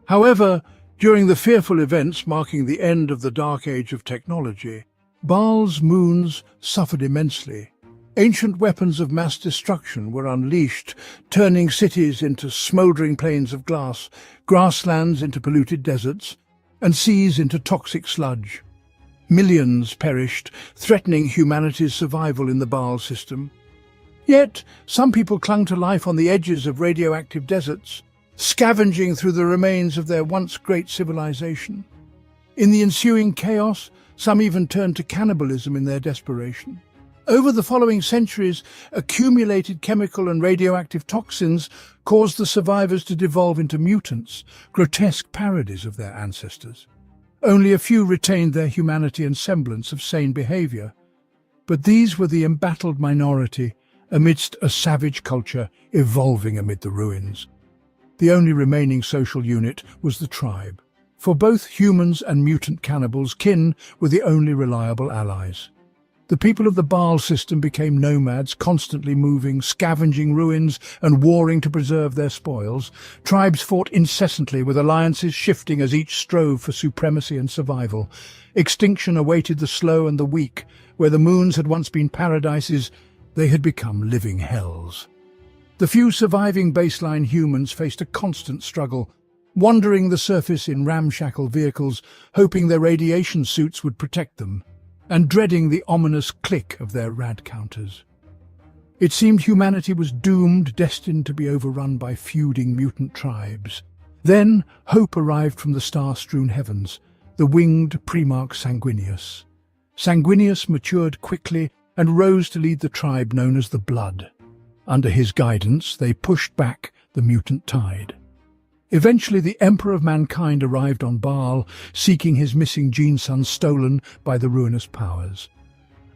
However, during the fearful events marking the end of the Dark Age of technology, Baal's moons suffered immensely. Ancient weapons of mass destruction were unleashed, turning cities into smouldering plains of glass, grasslands into polluted deserts, and seas into toxic sludge. Millions perished, threatening humanity's survival in the Baal system. Yet, some people clung to life on the edges of radioactive deserts, scavenging through the remains of their once great civilization. In the ensuing chaos, some even turned to cannibalism in their desperation. Over the following centuries, accumulated chemical and radioactive toxins caused the survivors to devolve into mutants, grotesque parodies of their ancestors. Only a few retained their humanity and semblance of sane behavior. But these were the embattled minority, amidst a savage culture evolving amid the ruins. The only remaining social unit was the tribe. For both humans and mutant cannibals, kin were the only reliable allies. The people of the Baal system became nomads, constantly moving, scavenging ruins and warring to preserve their spoils. Tribes fought incessantly, with alliances shifting as each strove for supremacy and survival. Extinction awaited the slow and the weak. Where the moons had once been paradises, they had become living hells. The few surviving baseline humans faced a constant struggle, wandering the surface in ramshackle vehicles, hoping their radiation suits would protect them, and dreading the ominous click of their rad counters. It seemed humanity was doomed, destined to be overrun by feuding mutant tribes. Then hope arrived from the star-strewn heavens, the winged Primarch Sanguinius. Sanguinius matured quickly and rose to lead the tribe known as the Blood. Under his guidance, they pushed back the mutant tide. Eventually, the Emperor of Mankind arrived on Baal, seeking his missing gene-son stolen by the ruinous powers.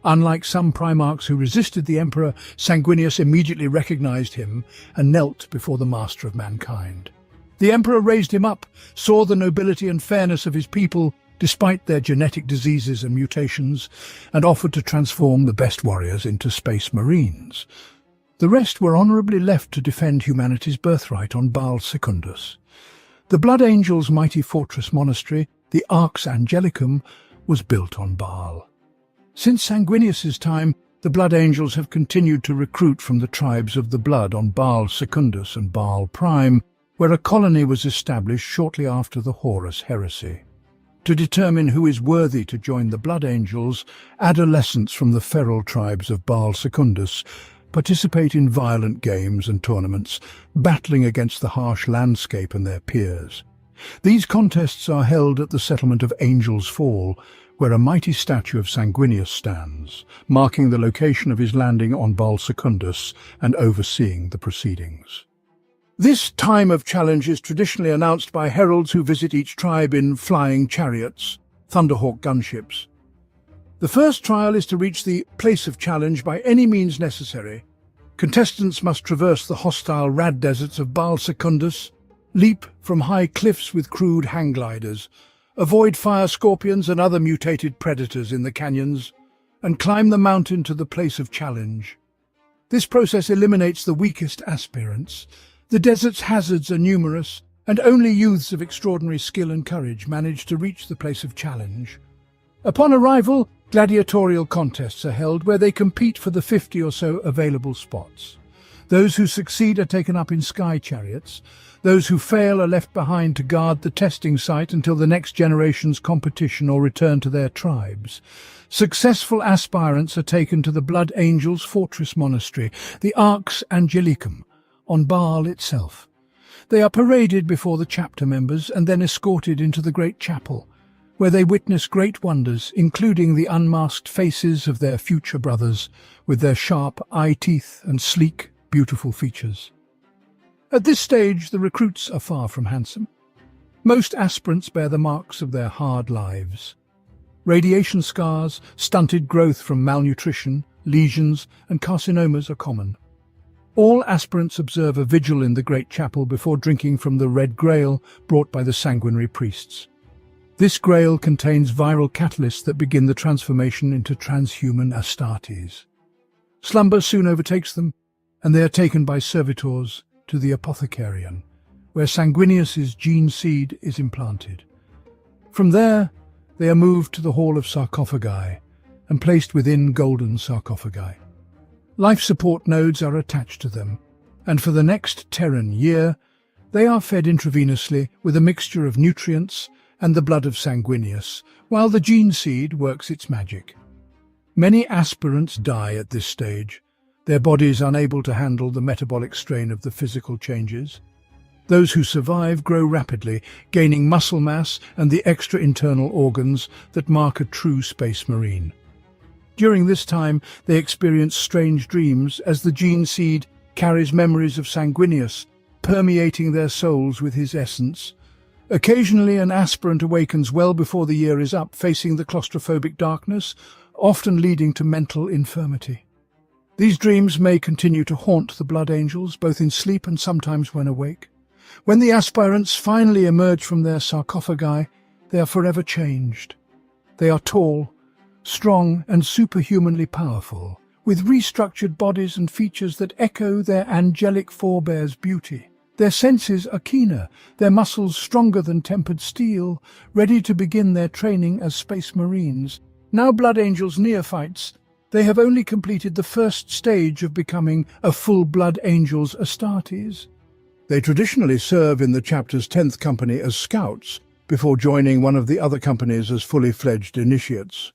Unlike some Primarchs who resisted the Emperor, Sanguinius immediately recognized him and knelt before the Master of Mankind. The Emperor raised him up, saw the nobility and fairness of his people, despite their genetic diseases and mutations, and offered to transform the best warriors into space marines. The rest were honorably left to defend humanity's birthright on Baal Secundus. The Blood Angels' mighty fortress monastery, the Arx Angelicum, was built on Baal. Since Sanguinius's time, the Blood Angels have continued to recruit from the tribes of the Blood on Baal Secundus and Baal Prime, where a colony was established shortly after the Horus heresy. To determine who is worthy to join the Blood Angels, adolescents from the feral tribes of Baal Secundus participate in violent games and tournaments, battling against the harsh landscape and their peers. These contests are held at the settlement of Angel's Fall, where a mighty statue of Sanguinius stands, marking the location of his landing on Baal Secundus and overseeing the proceedings. This time of challenge is traditionally announced by heralds who visit each tribe in flying chariots, Thunderhawk gunships. The first trial is to reach the place of challenge by any means necessary. Contestants must traverse the hostile rad deserts of Baal Secundus, leap from high cliffs with crude hang gliders, avoid fire scorpions and other mutated predators in the canyons, and climb the mountain to the place of challenge. This process eliminates the weakest aspirants. The desert's hazards are numerous, and only youths of extraordinary skill and courage manage to reach the place of challenge. Upon arrival, gladiatorial contests are held where they compete for the 50 or so available spots. Those who succeed are taken up in sky chariots. Those who fail are left behind to guard the testing site until the next generation's competition or return to their tribes. Successful aspirants are taken to the Blood Angels' fortress monastery, the Arx Angelicum, on Baal itself. They are paraded before the chapter members and then escorted into the great chapel, where they witness great wonders, including the unmasked faces of their future brothers, with their sharp eye teeth and sleek, beautiful features. At this stage, the recruits are far from handsome. Most aspirants bear the marks of their hard lives. Radiation scars, stunted growth from malnutrition, lesions, and carcinomas are common. All aspirants observe a vigil in the Great Chapel before drinking from the red grail brought by the sanguinary priests. This grail contains viral catalysts that begin the transformation into transhuman Astartes. Slumber soon overtakes them, and they are taken by servitors to the apothecarian, where Sanguinius's gene seed is implanted. From there, they are moved to the Hall of Sarcophagi and placed within golden sarcophagi. Life support nodes are attached to them, and for the next Terran year, they are fed intravenously with a mixture of nutrients and the blood of Sanguinius, while the gene seed works its magic. Many aspirants die at this stage, their bodies unable to handle the metabolic strain of the physical changes. Those who survive grow rapidly, gaining muscle mass and the extra internal organs that mark a true space marine. During this time, they experience strange dreams as the gene seed carries memories of Sanguinius, permeating their souls with his essence. Occasionally, an aspirant awakens well before the year is up, facing the claustrophobic darkness, often leading to mental infirmity. These dreams may continue to haunt the Blood Angels, both in sleep and sometimes when awake. When the aspirants finally emerge from their sarcophagi, they are forever changed. They are tall, strong and superhumanly powerful, with restructured bodies and features that echo their angelic forebears' beauty. Their senses are keener, their muscles stronger than tempered steel, ready to begin their training as space marines. Now Blood Angels neophytes, they have only completed the first stage of becoming a full Blood Angels Astartes. They traditionally serve in the chapter's 10th company as scouts, before joining one of the other companies as fully fledged initiates.